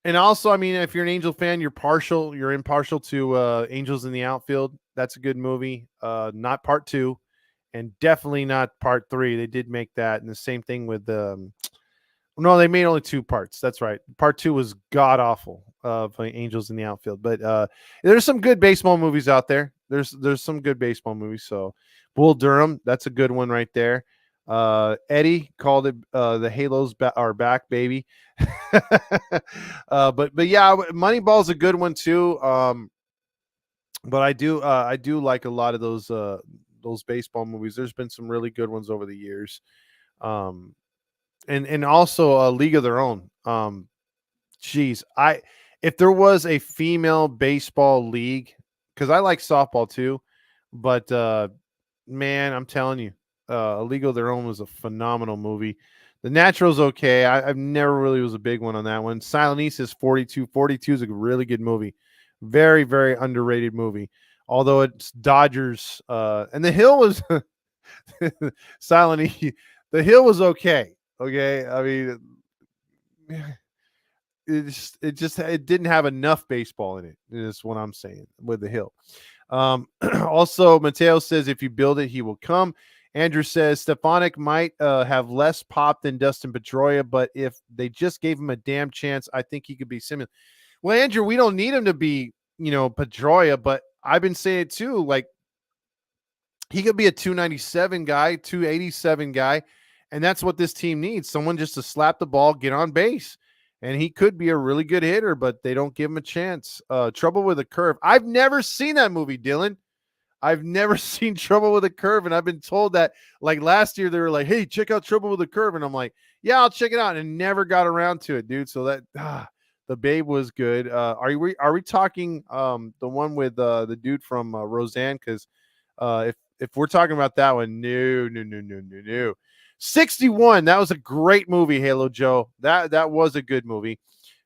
also, I mean, if you're an Angel fan, you're impartial to Angels in the Outfield. That's a good movie. Not part 2, and definitely not part 3. They did make that, and the same thing with no, they made only 2 parts. That's right. Part 2 was god awful of Angels in the Outfield. But there's some good baseball movies out there. There's some good baseball movies. So Bull Durham, that's a good one right there. Eddie called it the Halos are back, baby. But yeah, Moneyball's a good one too. But I do like a lot of those baseball movies. There's been some really good ones over the years. And also a League of Their Own. If there was a female baseball league, because I like softball too, but man, I'm telling you, A League of Their Own was a phenomenal movie. The Natural's okay. I've never really was a big one on that one. Silent East is 42. 42 is a really good movie. Very, very underrated movie. Although it's Dodgers, and The Hill was Silent East. The Hill was okay. Okay, I mean, it didn't have enough baseball in it. Is what I'm saying with The Hill. Also, Mateo says if you build it, he will come. Andrew says Stefanik might have less pop than Dustin Pedroia, but if they just gave him a damn chance, I think he could be similar. Well, Andrew, we don't need him to be, Pedroia, but I've been saying it too. Like, He could be a 297 guy, 287 guy, and that's what this team needs. Someone just to slap the ball, get on base. And he could be a really good hitter, but they don't give him a chance. Trouble with a Curve. I've never seen that movie, Dylan. I've never seen Trouble with a Curve, and I've been told that, like, last year they were like, hey, check out Trouble with a Curve, and I'm like, yeah, I'll check it out, and never got around to it, dude. So that the Babe was good. Are we talking the one with the dude from Roseanne? Because if we're talking about that one, no. 61. That was a great movie, Halo Joe. That was a good movie.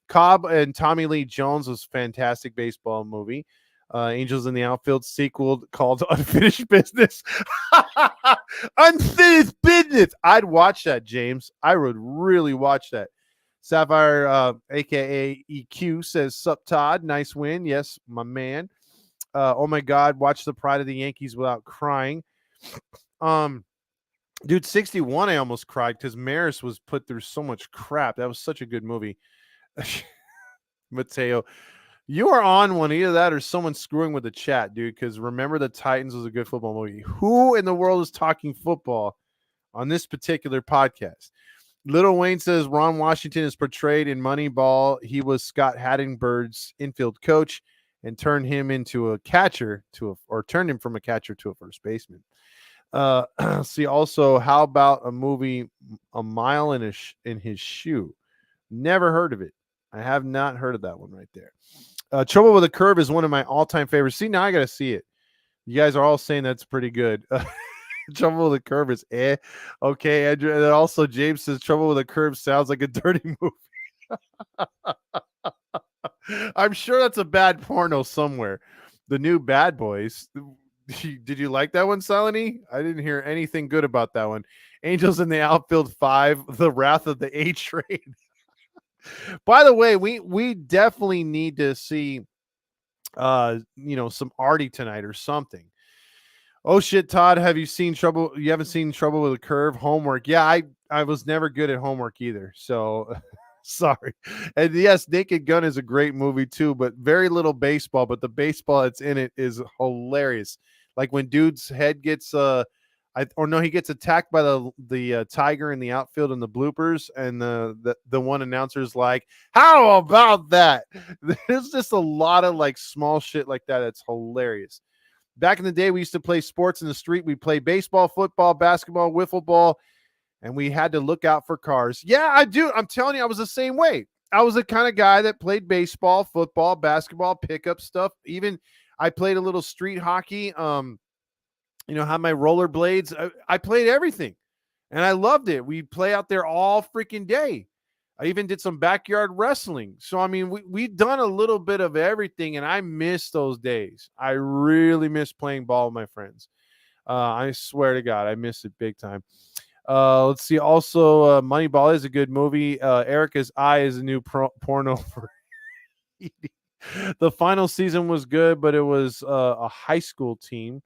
Cobb and Tommy Lee Jones was a fantastic baseball movie. Angels in the Outfield sequel called Unfinished Business. Unfinished Business. I'd watch that, James. I would really watch that. Sapphire, aka EQ, says, Sup Todd, nice win. Yes, my man. Oh my God, watch the Pride of the Yankees without crying. Dude, 61, I almost cried because Maris was put through so much crap. That was such a good movie. Mateo, you are on one, either that or someone screwing with the chat, dude, because Remember the Titans was a good football movie. Who in the world is talking football on this particular podcast? Little Wayne says Ron Washington is portrayed in Moneyball. He was Scott Haddingbird's infield coach and turned him into a catcher turned him from a catcher to a first baseman. See also, how about a movie, A Mile in His Shoe? Never heard of it. I have not heard of that one right there. Trouble with a Curve is one of my all-time favorites. See, now I got to see it. You guys are all saying that's pretty good. Trouble with a Curve is okay, Andrew. And then also James says Trouble with a Curve sounds like a dirty movie. I'm sure that's a bad porno somewhere. The new Bad Boys. Did you like that one, Salini? I didn't hear anything good about that one. Angels in the Outfield 5, The Wrath of the A Train. By the way, we definitely need to see some Artie tonight or something. Oh shit, Todd, have you seen Trouble? You haven't seen Trouble with a Curve? Homework. Yeah, I was never good at homework either. So sorry. And yes, Naked Gun is a great movie too, but very little baseball, but the baseball that's in it is hilarious. Like when dude's head gets he gets attacked by the tiger in the outfield in the bloopers, and the one announcer's like, how about that? There's just a lot of like small shit like that. It's hilarious. Back in the day, we used to play sports in the street. We played baseball, football, basketball, wiffle ball, and we had to look out for cars. Yeah, I do. I'm telling you, I was the same way. I was the kind of guy that played baseball, football, basketball, pickup stuff. Even I played a little street hockey. Had my rollerblades. I played everything, and I loved it. We play out there all freaking day. I even did some backyard wrestling. So, I mean, we've done a little bit of everything, and I miss those days. I really miss playing ball with my friends. I swear to God, I miss it big time. Let's see. Also, Moneyball is a good movie. Erica's Eye is a new porno for The final season was good, but it was a high school team.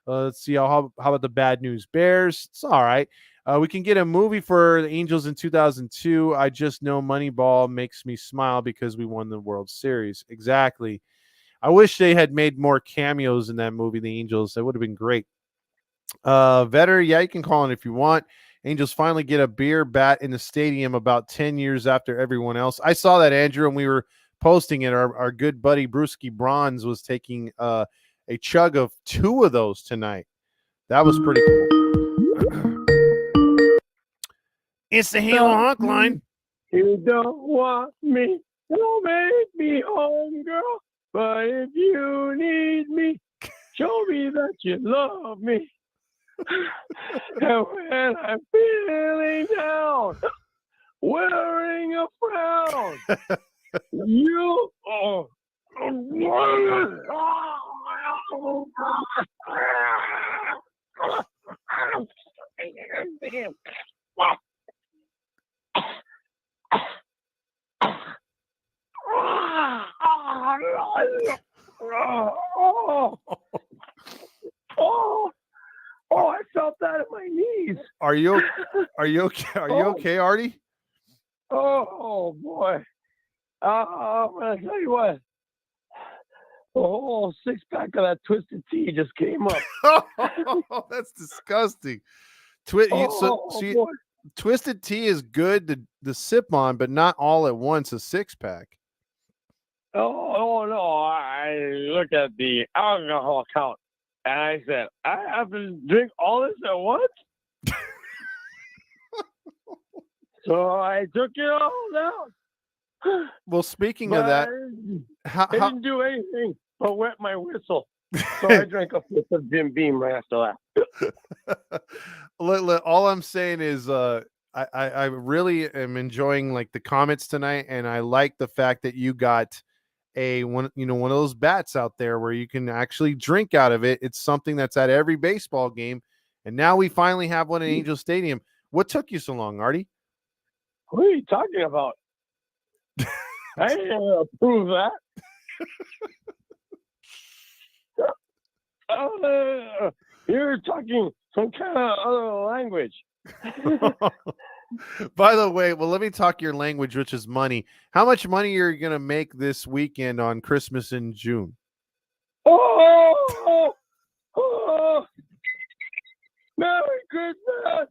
Let's see. How about the Bad News Bears? It's all right. We can get a movie for the Angels in 2002. I just know Moneyball makes me smile because we won the World Series. Exactly. I wish they had made more cameos in that movie, the Angels. That would have been great. Vetter, yeah, you can call in if you want. Angels finally get a beer bat in the stadium about 10 years after everyone else. I saw that, Andrew, and we were posting it. Our good buddy Brewski Bronze was taking a chug of 2 of those tonight. That was pretty cool. It's the Halo Hotline. You don't want me, don't make me home, girl. But if you need me, show me that you love me. And when I'm feeling down, wearing a frown, you are. Oh, I felt that in my knees. Are you okay? Are you okay, Artie? Oh boy. I'm gonna tell you what. whole 6-pack of that Twisted Tea just came up. Oh, that's disgusting. Twisted Tea is good to sip on, but not all at once. A 6-pack. Oh no! I looked at the alcohol count and I said, I have to drink all this at once. So I took it all down. Well, speaking of that, I didn't do anything but wet my whistle. So I drank a fifth of Jim Beam right after that. All I'm saying is I really am enjoying like the comments tonight, and I like the fact that you got one of those bats out there where you can actually drink out of it. It's something that's at every baseball game, and now we finally have one in Angel Stadium. What took you so long, Artie? What are you talking about? I didn't approve that. You're talking some kind of other language. By the way, well, let me talk your language, which is money. How much money are you going to make this weekend on Christmas in June? Oh! Merry Christmas!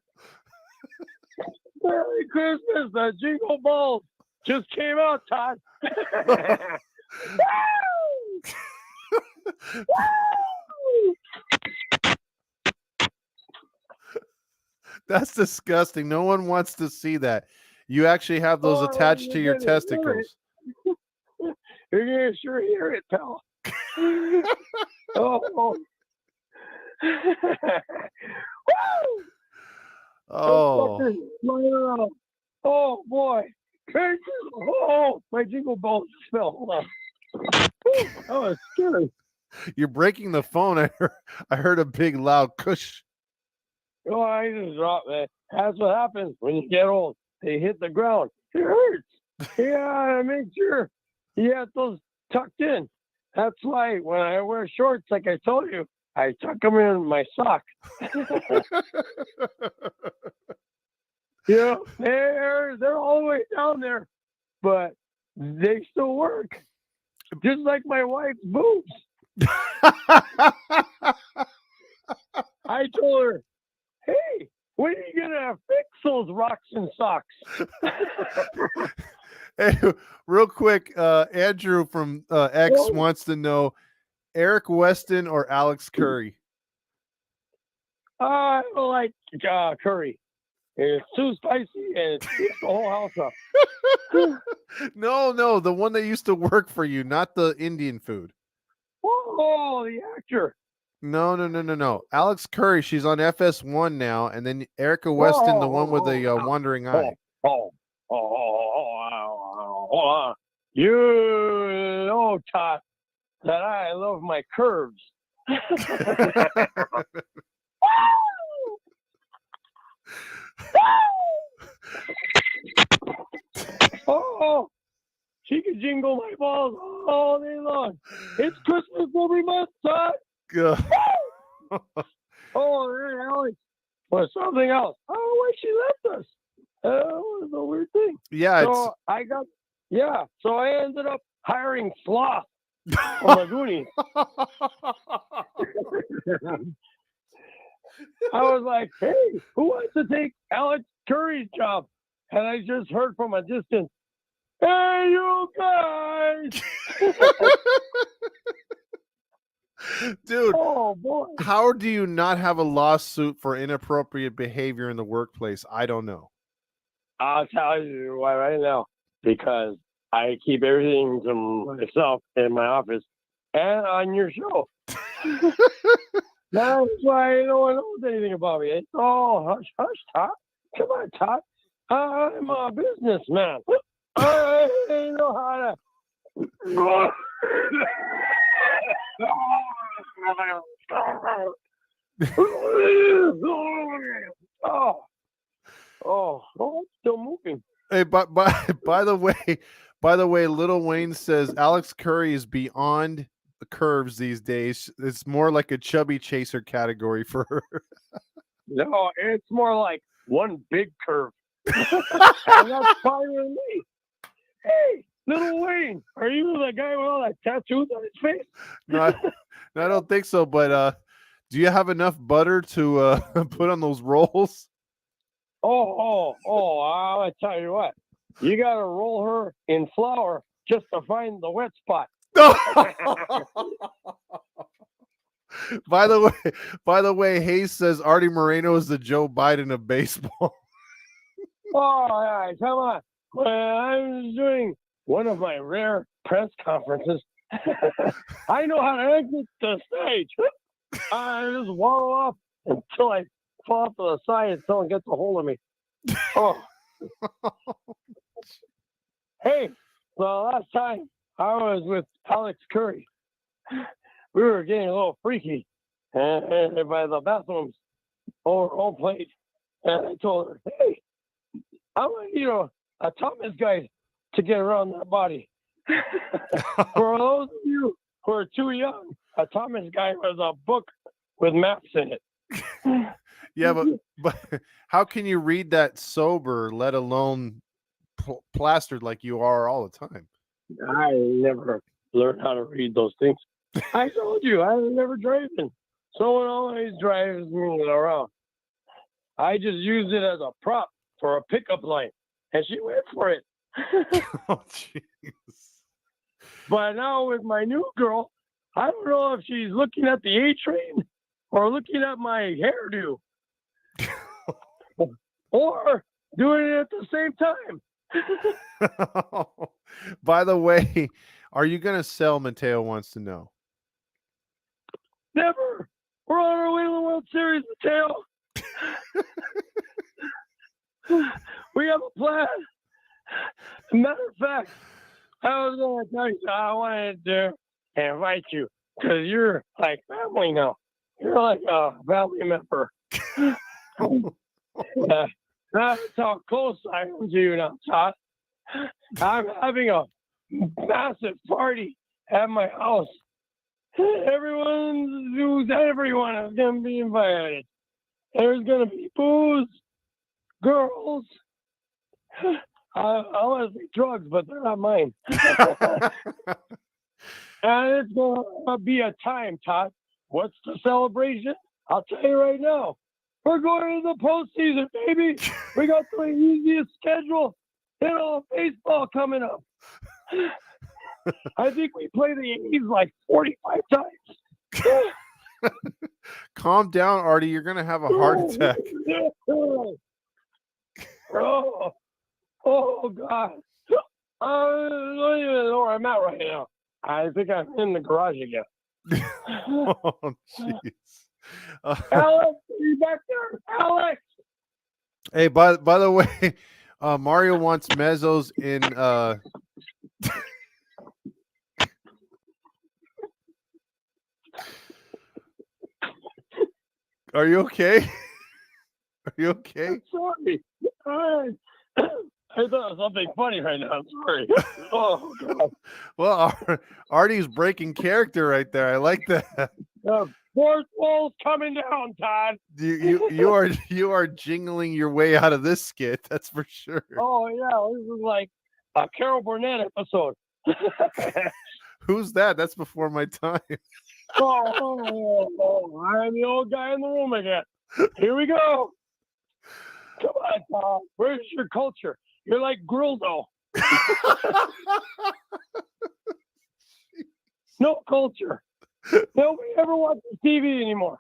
Merry Christmas! The Jingle Balls just came out, Todd. That's disgusting. No one wants to see that. You actually have those attached to your testicles. You're going to sure hear it, pal. Oh. Oh, boy. Oh, my Jingle Balls fell. Hold on. Oh, it's scary. You're breaking the phone. I heard a big loud cush. Oh, I just dropped that. That's what happens when you get old. They hit the ground. It hurts. Yeah, make sure you have those tucked in. That's why when I wear shorts, like I told you, I tuck them in my sock. They're all the way down there, but they still work. Just like my wife's boobs. I told her, hey, when are you going to fix those rocks and socks? Hey, real quick, Andrew from X wants to know, Eric Weston or Alex Curry? I like curry. It's too spicy and it keeps the whole house up. No, the one that used to work for you, not the Indian food. Oh, the actor. No. Alex Curry, she's on FS1 now, and then Erica Weston, the one with the wandering eye. You know, Todd, that I love my curves. Oh, she can jingle my balls all day long. It's Christmas every month, Todd. Oh, Alex, was something else. Oh, why she left us? That was a weird thing. Yeah. So I ended up hiring Sloth for my Goonies. I was like, hey, who wants to take Alex Curry's job? And I just heard from a distance, hey, you guys. Dude, oh, boy. How do you not have a lawsuit for inappropriate behavior in the workplace? I don't know. I'll tell you why right now. Because I keep everything to myself in my office and on your show. That's why no one knows anything about me. It's all hush, hush, Todd. Come on, Todd. I'm a businessman. I know how to. Oh, it's still moving. Hey, but by the way, Little Wayne says Alex Curry is beyond the curves these days. It's more like a chubby chaser category for her. No, it's more like one big curve. And that's fine with me. Hey, Little Wayne, are you the guy with all that tattoos on his face? No, I don't think so. But do you have enough butter to put on those rolls? I'll tell you what. You got to roll her in flour just to find the wet spot. By the way, Hayes says Artie Moreno is the Joe Biden of baseball. All right, come on. When I was doing one of my rare press conferences, I know how to exit the stage. I just waddle off until I fall off to the side and someone gets a hold of me. Oh. Hey, the last time I was with Alex Curry, we were getting a little freaky and by the bathrooms over home plate. And I told her, hey, I want a Thomas guy to get around that body. For those of you who are too young, a Thomas guy was a book with maps in it. Yeah, but how can you read that sober, let alone plastered like you are all the time? I never learned how to read those things. I told you, I was never driving. Someone always drives me around. I just used it as a prop for a pickup line, and she went for it. Oh, jeez. But now with my new girl, I don't know if she's looking at the A train or looking at my hairdo. Or doing it at the same time. By the way, are you going to sell? Mateo wants to know. Never. We're on our way to the World Series, Mateo. We have a plan. As a matter of fact, I was going to tell you, I wanted to invite you because you're like family now. You're like a family member. That's how close I am to you now, Todd. I'm having a massive party at my house. Everyone is going to be invited. There's going to be booze, girls. I want to say drugs, but they're not mine. And it's going to be a time, Todd. What's the celebration? I'll tell you right now. We're going to the postseason, baby. We got the easiest schedule in all baseball coming up. I think we play the A's like 45 times. Calm down, Artie. You're going to have a heart attack. Oh, God. I don't even know where I'm at right now. I think I'm in the garage again. Oh, jeez. Alex, are you back there? Alex! Hey, by the way, Mario wants mezzos in Are you okay? Are you okay? I'm sorry. I thought it was something funny right now. I'm sorry. Oh, God. Well, Artie's breaking character right there. I like that. Fourth wall's coming down, Todd. You are jingling your way out of this skit. That's for sure. Oh yeah, this is like a Carol Burnett episode. Who's that? That's before my time. I'm the old guy in the room again. Here we go. Come on, Tom. Where's your culture? You're like Grildo. No culture. Nobody ever watches TV anymore.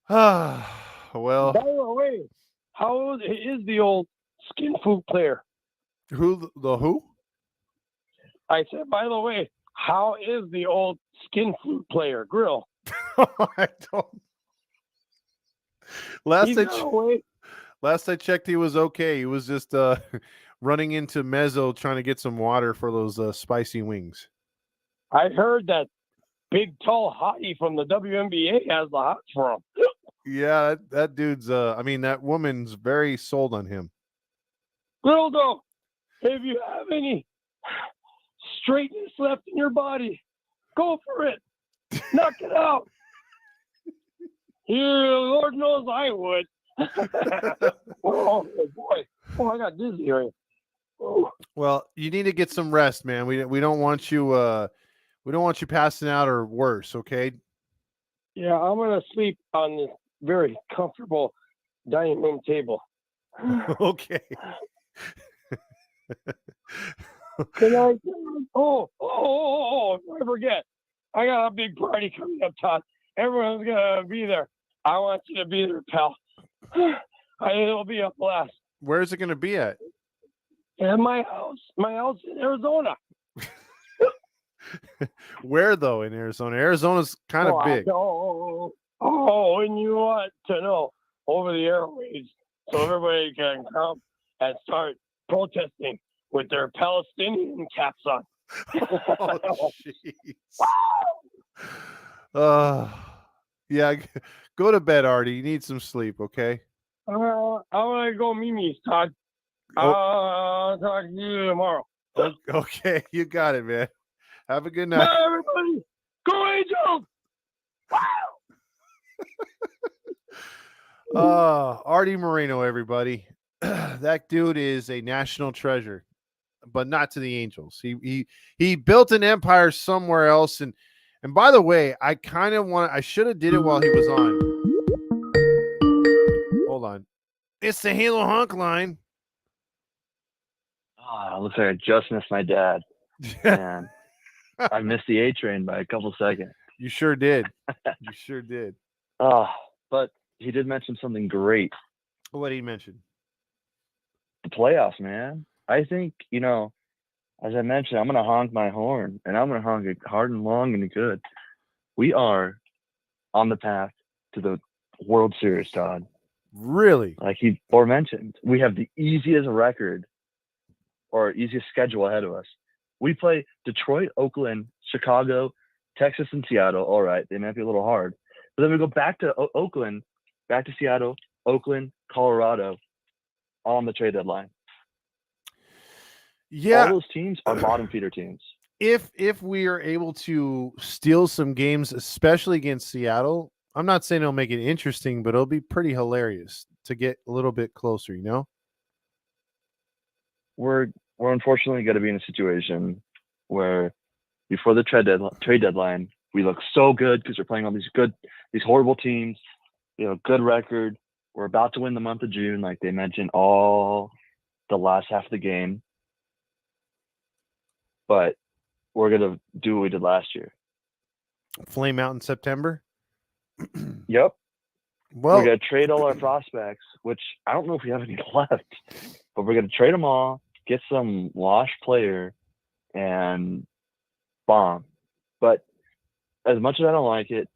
Well. By the way, how old is the old skin food player? Who? The who? I said, by the way, how is the old skin food player Grill? I don't. Last I checked, he was okay. He was just running into Mezzo trying to get some water for those spicy wings. I heard that big, tall hottie from the WNBA has the hots for him. Yeah, that dude's, that woman's very sold on him. Grildo, if you have any straightness left in your body, go for it. Knock it out. Lord knows I would. Oh, boy. Oh, I got dizzy here. Well, you need to get some rest, man. We don't want you passing out or worse, okay? Yeah, I'm gonna sleep on this very comfortable dining room table. Okay. Good night. I forget. I got a big party coming up, Todd. Everyone's gonna be there. I want you to be there, pal. It'll be a blast. Where's it going to be at? At my house in Arizona. Where though in Arizona? Arizona's kind of big. And you want to know over the airwaves so everybody can come and start protesting with their Palestinian caps on. Oh, jeez. Yeah, go to bed, Artie. You need some sleep, okay? I want to go Mimi's, Todd. I'll talk to you tomorrow. Okay, you got it, man. Have a good night. Bye, everybody. Go Angels! Artie Moreno, everybody. That dude is a national treasure, but not to the Angels. He built an empire somewhere else. And by the way, I should have did it while he was on. Hold on. It's the Halo Hunk line. Looks like I just missed my dad. Man, I missed the A train by a couple seconds. You sure did. You sure did. But he did mention something great. What did he mention? The playoffs, man. I think, as I mentioned, I'm going to honk my horn, and I'm going to honk it hard and long and good. We are on the path to the World Series, Todd. Really? Like he mentioned, we have the easiest record or easiest schedule ahead of us. We play Detroit, Oakland, Chicago, Texas, and Seattle. All right, they might be a little hard. But then we go back to Oakland, back to Seattle, Oakland, Colorado, all on the trade deadline. Yeah. All those teams are bottom feeder teams. If we are able to steal some games, especially against Seattle, I'm not saying it'll make it interesting, but it'll be pretty hilarious to get a little bit closer, We're unfortunately going to be in a situation where before the trade deadline, we look so good because we're playing all these horrible teams, good record. We're about to win the month of June, like they mentioned, all the last half of the game. But we're going to do what we did last year. Flame out in September? Yep. Well, we're going to trade all our prospects, which I don't know if we have any left, but we're going to trade them all, get some washed player, and bomb. But as much as I don't like it,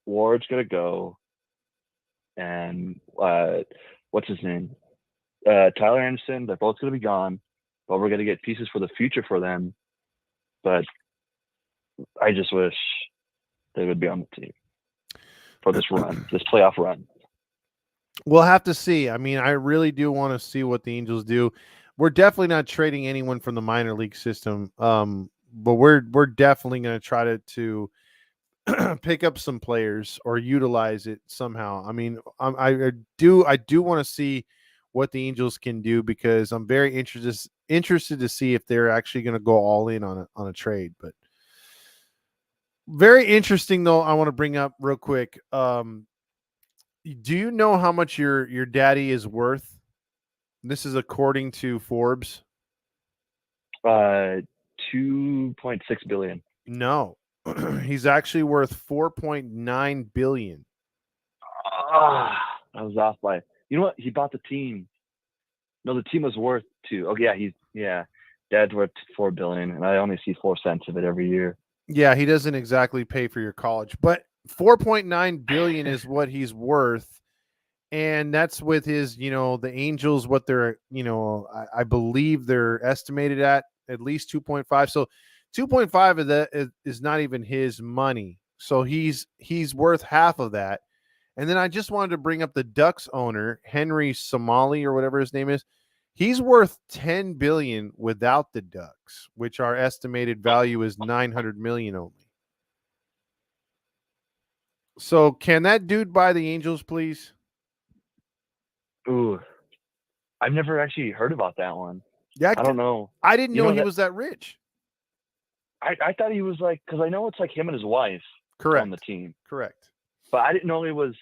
Ward's going to go. And what's his name? Tyler Anderson, they're both going to be gone. But we're going to get pieces for the future for them. But I just wish they would be on the team for this run, this playoff run. We'll have to see. I mean, I really do want to see what the Angels do. We're definitely not trading anyone from the minor league system, but we're definitely going to try to pick up some players or utilize it somehow. I mean, I do want to see what the Angels can do because I'm very interested to see if they're actually going to go all in on a trade. But very interesting though. I want to bring up real quick. Do you know how much your daddy is worth? This is according to Forbes. 2.6 billion. No, he's actually worth 4.9 billion. I was off by. You know what? He bought the team. No, the team was worth 2. Oh yeah, Dad's worth 4 billion, and I only see 4 cents of it every year. Yeah, he doesn't exactly pay for your college, but 4.9 billion is what he's worth. And that's with his, the Angels, what they're, I believe they're estimated at least 2.5. So 2.5 of that is not even his money. So he's worth half of that. And then I just wanted to bring up the Ducks owner, Henry Somali or whatever his name is. He's worth 10 billion without the Ducks, which our estimated value is 900 million only. So can that dude buy the Angels, please? Ooh, I've never actually heard about that one. Yeah, I don't know. I didn't You know know he that- was that rich. I thought he was like, because I know it's like him and his wife Correct. on the team, Correct. but I didn't know he was.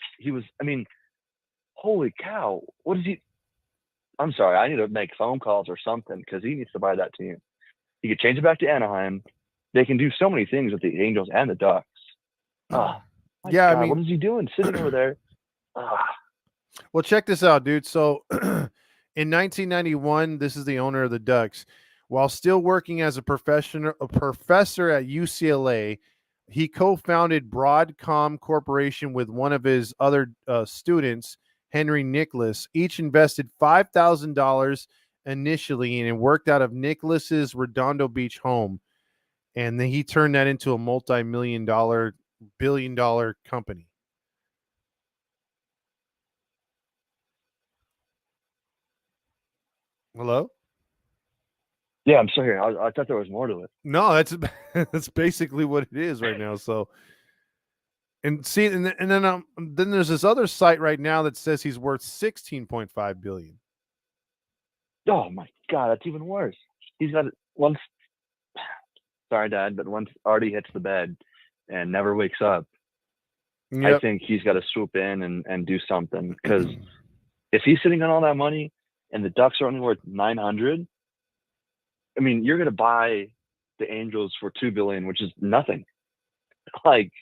I mean, holy cow! What is he? I'm sorry, I need to make phone calls or something because he needs to buy that team. He could change it back to Anaheim. They can do so many things with the Angels and the Ducks. Oh, my Yeah, God, I mean, what is he doing sitting over there? Well, check this out, dude. So in 1991, this is the owner of the Ducks. While still working as a professor at UCLA, he co-founded Broadcom Corporation with one of his other students, Henry Nicholas. Each invested $5,000 initially, and it worked out of Nicholas's Redondo Beach home. And then he turned that into a multi-million-dollar, billion-dollar company. Hello? Yeah, I'm still here. I thought there was more to it. No, that's basically what it is right now. So, and see, and then there's this other site right now that says he's worth 16.5 billion. Oh my God, that's even worse. He's got once. Sorry, Dad, but once Artie hits the bed and never wakes up, I think he's got to swoop in and do something. Because if he's sitting on all that money and the Ducks are only worth 900, I mean, you're going to buy the Angels for $2 billion, which is nothing. Like,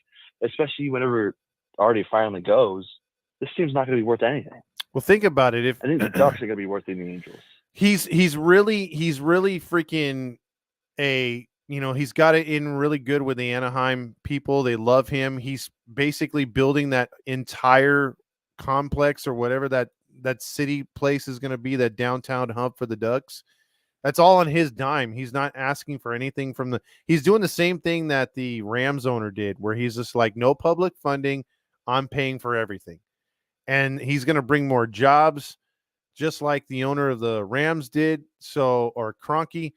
especially whenever Artie finally goes, this team's not going to be worth anything. Well, think about it. If I think the Ducks are going to be worth the Angels. He's really freaking he's got it in really good with the Anaheim people. They love him. He's basically building that entire complex or whatever that city place is going to be, that downtown hub for the Ducks. That's all on his dime. He's not asking for anything from he's doing the same thing that the Rams owner did, where he's just like, no public funding. I'm paying for everything. And he's going to bring more jobs, just like the owner of the Rams did. Or Kroenke.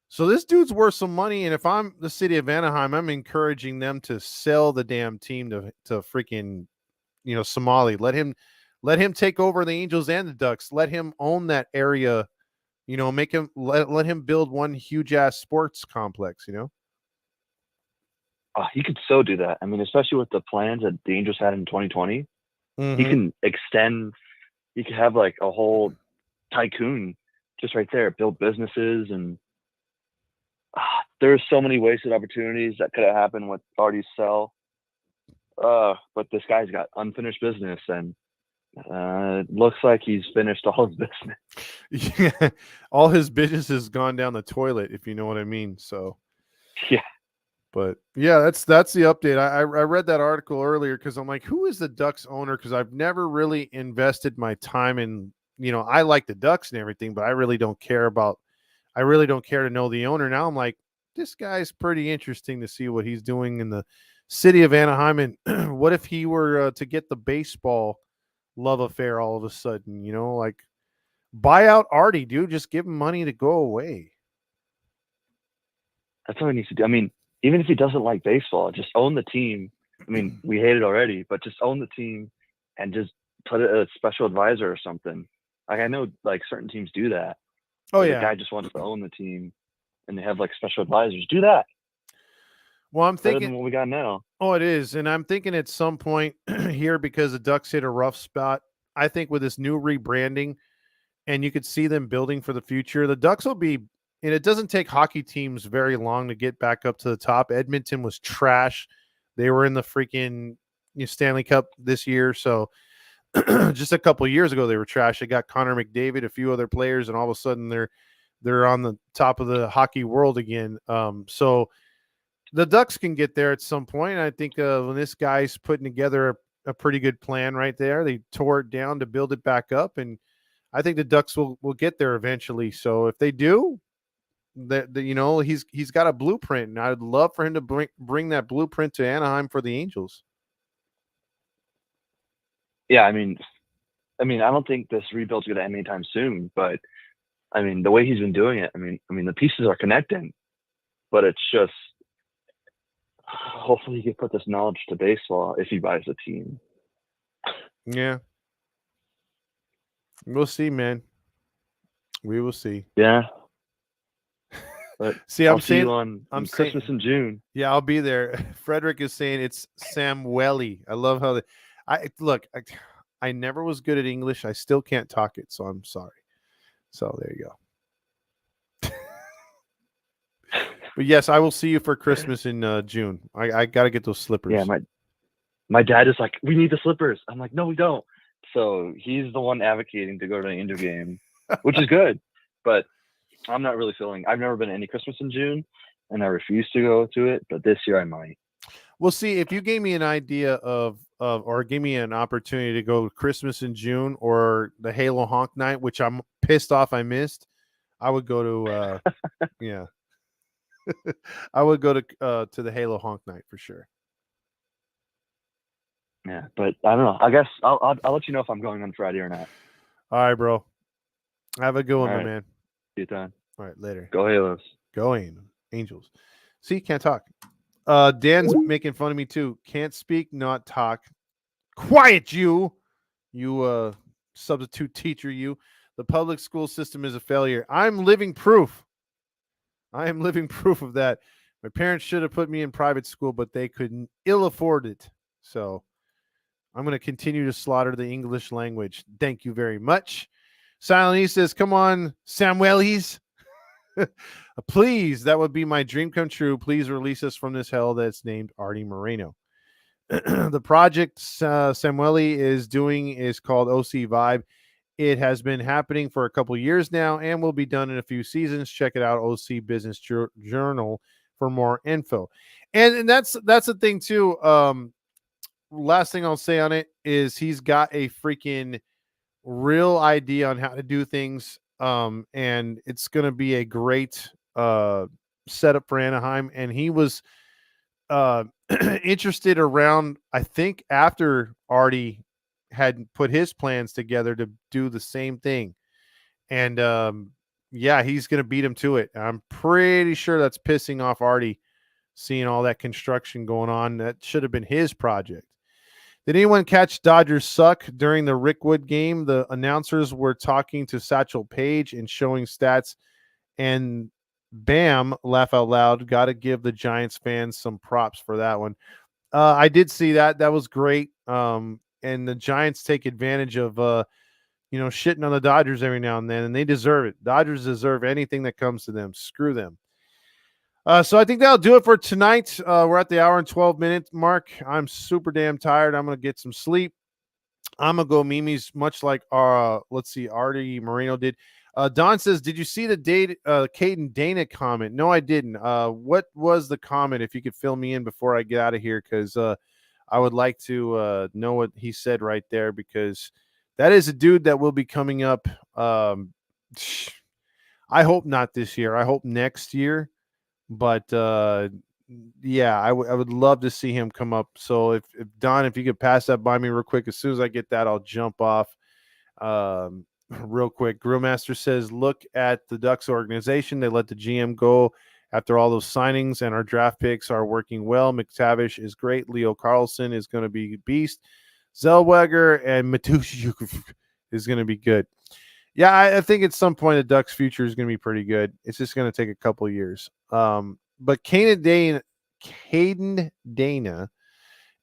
So this dude's worth some money. And if I'm the city of Anaheim, I'm encouraging them to sell the damn team to freaking, Somali. Let him take over the Angels and the Ducks. Let him own that area. Make him let him build one huge ass sports complex. He could so do that. I mean, especially with the plans that the Angels had in 2020, Mm-hmm. he can extend. He could have like a whole tycoon just right there, build businesses, and there's so many wasted opportunities that could have happened with Artie's sell. But this guy's got unfinished business, and it looks like he's finished all his business. Yeah, all his business has gone down the toilet, if you know what I mean. So, yeah. But yeah, that's the update. I read that article earlier because I'm like, who is the Ducks owner? Because I've never really invested my time in. I like the Ducks and everything, but I really don't care to know the owner. Now I'm like, this guy's pretty interesting to see what he's doing in the city of Anaheim. And what if he were to get the baseball love affair all of a sudden, like buy out Artie, dude, just give him money to go away. That's all he needs to do. I mean, even if he doesn't like baseball, just own the team. I mean, we hate it already, but just own the team and just put a special advisor or something. Like, I know like certain teams do that. Oh, yeah. The guy just wants to own the team and they have like special advisors. Do that. Well, I'm Better thinking than what we got now. Oh, it is. And I'm thinking at some point here, because the Ducks hit a rough spot, I think with this new rebranding, and you could see them building for the future, the Ducks will be, and it doesn't take hockey teams very long to get back up to the top. Edmonton was trash. They were in the freaking Stanley Cup this year. So just a couple of years ago, they were trash. They got Connor McDavid, a few other players, and all of a sudden they're on the top of the hockey world again. So the Ducks can get there at some point. I think when this guy's putting together a pretty good plan right there, they tore it down to build it back up, and I think the Ducks will get there eventually. So if they do, he's got a blueprint, and I'd love for him to bring that blueprint to Anaheim for the Angels. Yeah, I mean, I don't think this rebuild's going to end anytime soon. But I mean, the way he's been doing it, I mean, the pieces are connecting, but it's just hopefully he can put this knowledge to baseball if he buys a team. Yeah, we'll see, man. We will see. Yeah, But See, I'll I'm see saying you on I'm Christmas saying, in June. yeah, I'll be there. Frederick is saying it's Samweli. I love how I never was good at English. I still can't talk it, so I'm sorry. So there you go. But yes, I will see you for Christmas in June. I got to get those slippers. Yeah, my dad is like, we need the slippers. I'm like, no, we don't. So he's the one advocating to go to an Angel game, which is good. But I'm not really feeling. I've never been to any Christmas in June, and I refuse to go to it. But this year I might. Well, see, if you gave me an idea or gave me an opportunity to go Christmas in June or the Halo Honk Night, which I'm pissed off I missed, I would go to yeah. I would go to the Halo Honk Night for sure. Yeah, but I don't know. I guess I'll let you know if I'm going on Friday or not. All right, bro. Have a good one, All my right. man. See you then. All right, later. Go Halos. Going Angels. See, can't talk. Dan's making fun of me too. Can't speak, not talk. Quiet, you substitute teacher. You. The public school system is a failure. I'm living proof. I am living proof of that. My parents should have put me in private school, but they couldn't ill afford it. So I'm going to continue to slaughter the English language. Thank you very much. Silent E says, come on, Samuelis. Please, that would be my dream come true. Please release us from this hell that's named Artie Moreno. The project Samueli is doing is called OC Vibe. It has been happening for a couple years now and will be done in a few seasons. Check it out, OC Business Journal, for more info. And that's the thing too. Last thing I'll say on it is he's got a freaking real idea on how to do things. And it's going to be a great setup for Anaheim. And he was interested around, I think, after Artie had put his plans together to do the same thing. And yeah, he's going to beat him to it. I'm pretty sure that's pissing off Artie, seeing all that construction going on. That should have been his project. Did anyone catch Dodgers suck during the Rick Wood game? The announcers were talking to Satchel Paige and showing stats, and bam, laugh out loud. Got to give the Giants fans some props for that one. I did see that. That was great. And the Giants take advantage of, shitting on the Dodgers every now and then, and they deserve it. Dodgers deserve anything that comes to them. Screw them. So I think that'll do it for tonight. We're at the hour and 12 minute mark. I'm super damn tired. I'm going to get some sleep. I'm going to go Mimi's, much like Artie Moreno did. Don says, did you see the Caden Dana comment? No, I didn't. What was the comment? If you could fill me in before I get out of here, because I would like to know what he said right there, because that is a dude that will be coming up. I hope not this year. I hope next year. But yeah, I would love to see him come up. So if Don, if you could pass that by me real quick, as soon as I get that, I'll jump off real quick. Grillmaster says, look at the Ducks organization. They let the GM go after all those signings, and our draft picks are working well. McTavish is great. Leo Carlson is going to be a beast. Zellweger and Matusz is going to be good. Yeah, I think at some point the Ducks' future is going to be pretty good. It's just going to take a couple of years. But Caden Dana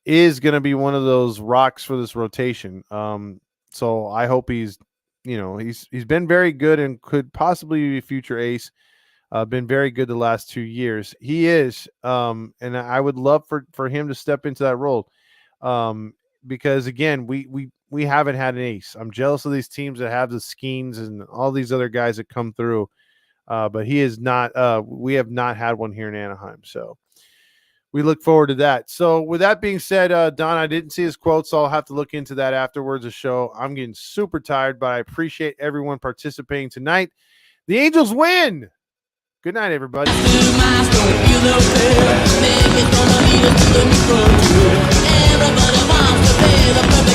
is going to be one of those rocks for this rotation. So I hope he's been very good and could possibly be a future ace. Been very good the last 2 years. He is, and I would love for him to step into that role. Because again, we haven't had an ace. I'm jealous of these teams that have the Skeens and all these other guys that come through. But he is not, we have not had one here in Anaheim. So we look forward to that. So with that being said, Don, I didn't see his quote, so I'll have to look into that afterwards the show. I'm getting super tired, but I appreciate everyone participating tonight. The Angels win. Good night, everybody. Everybody wants to pay the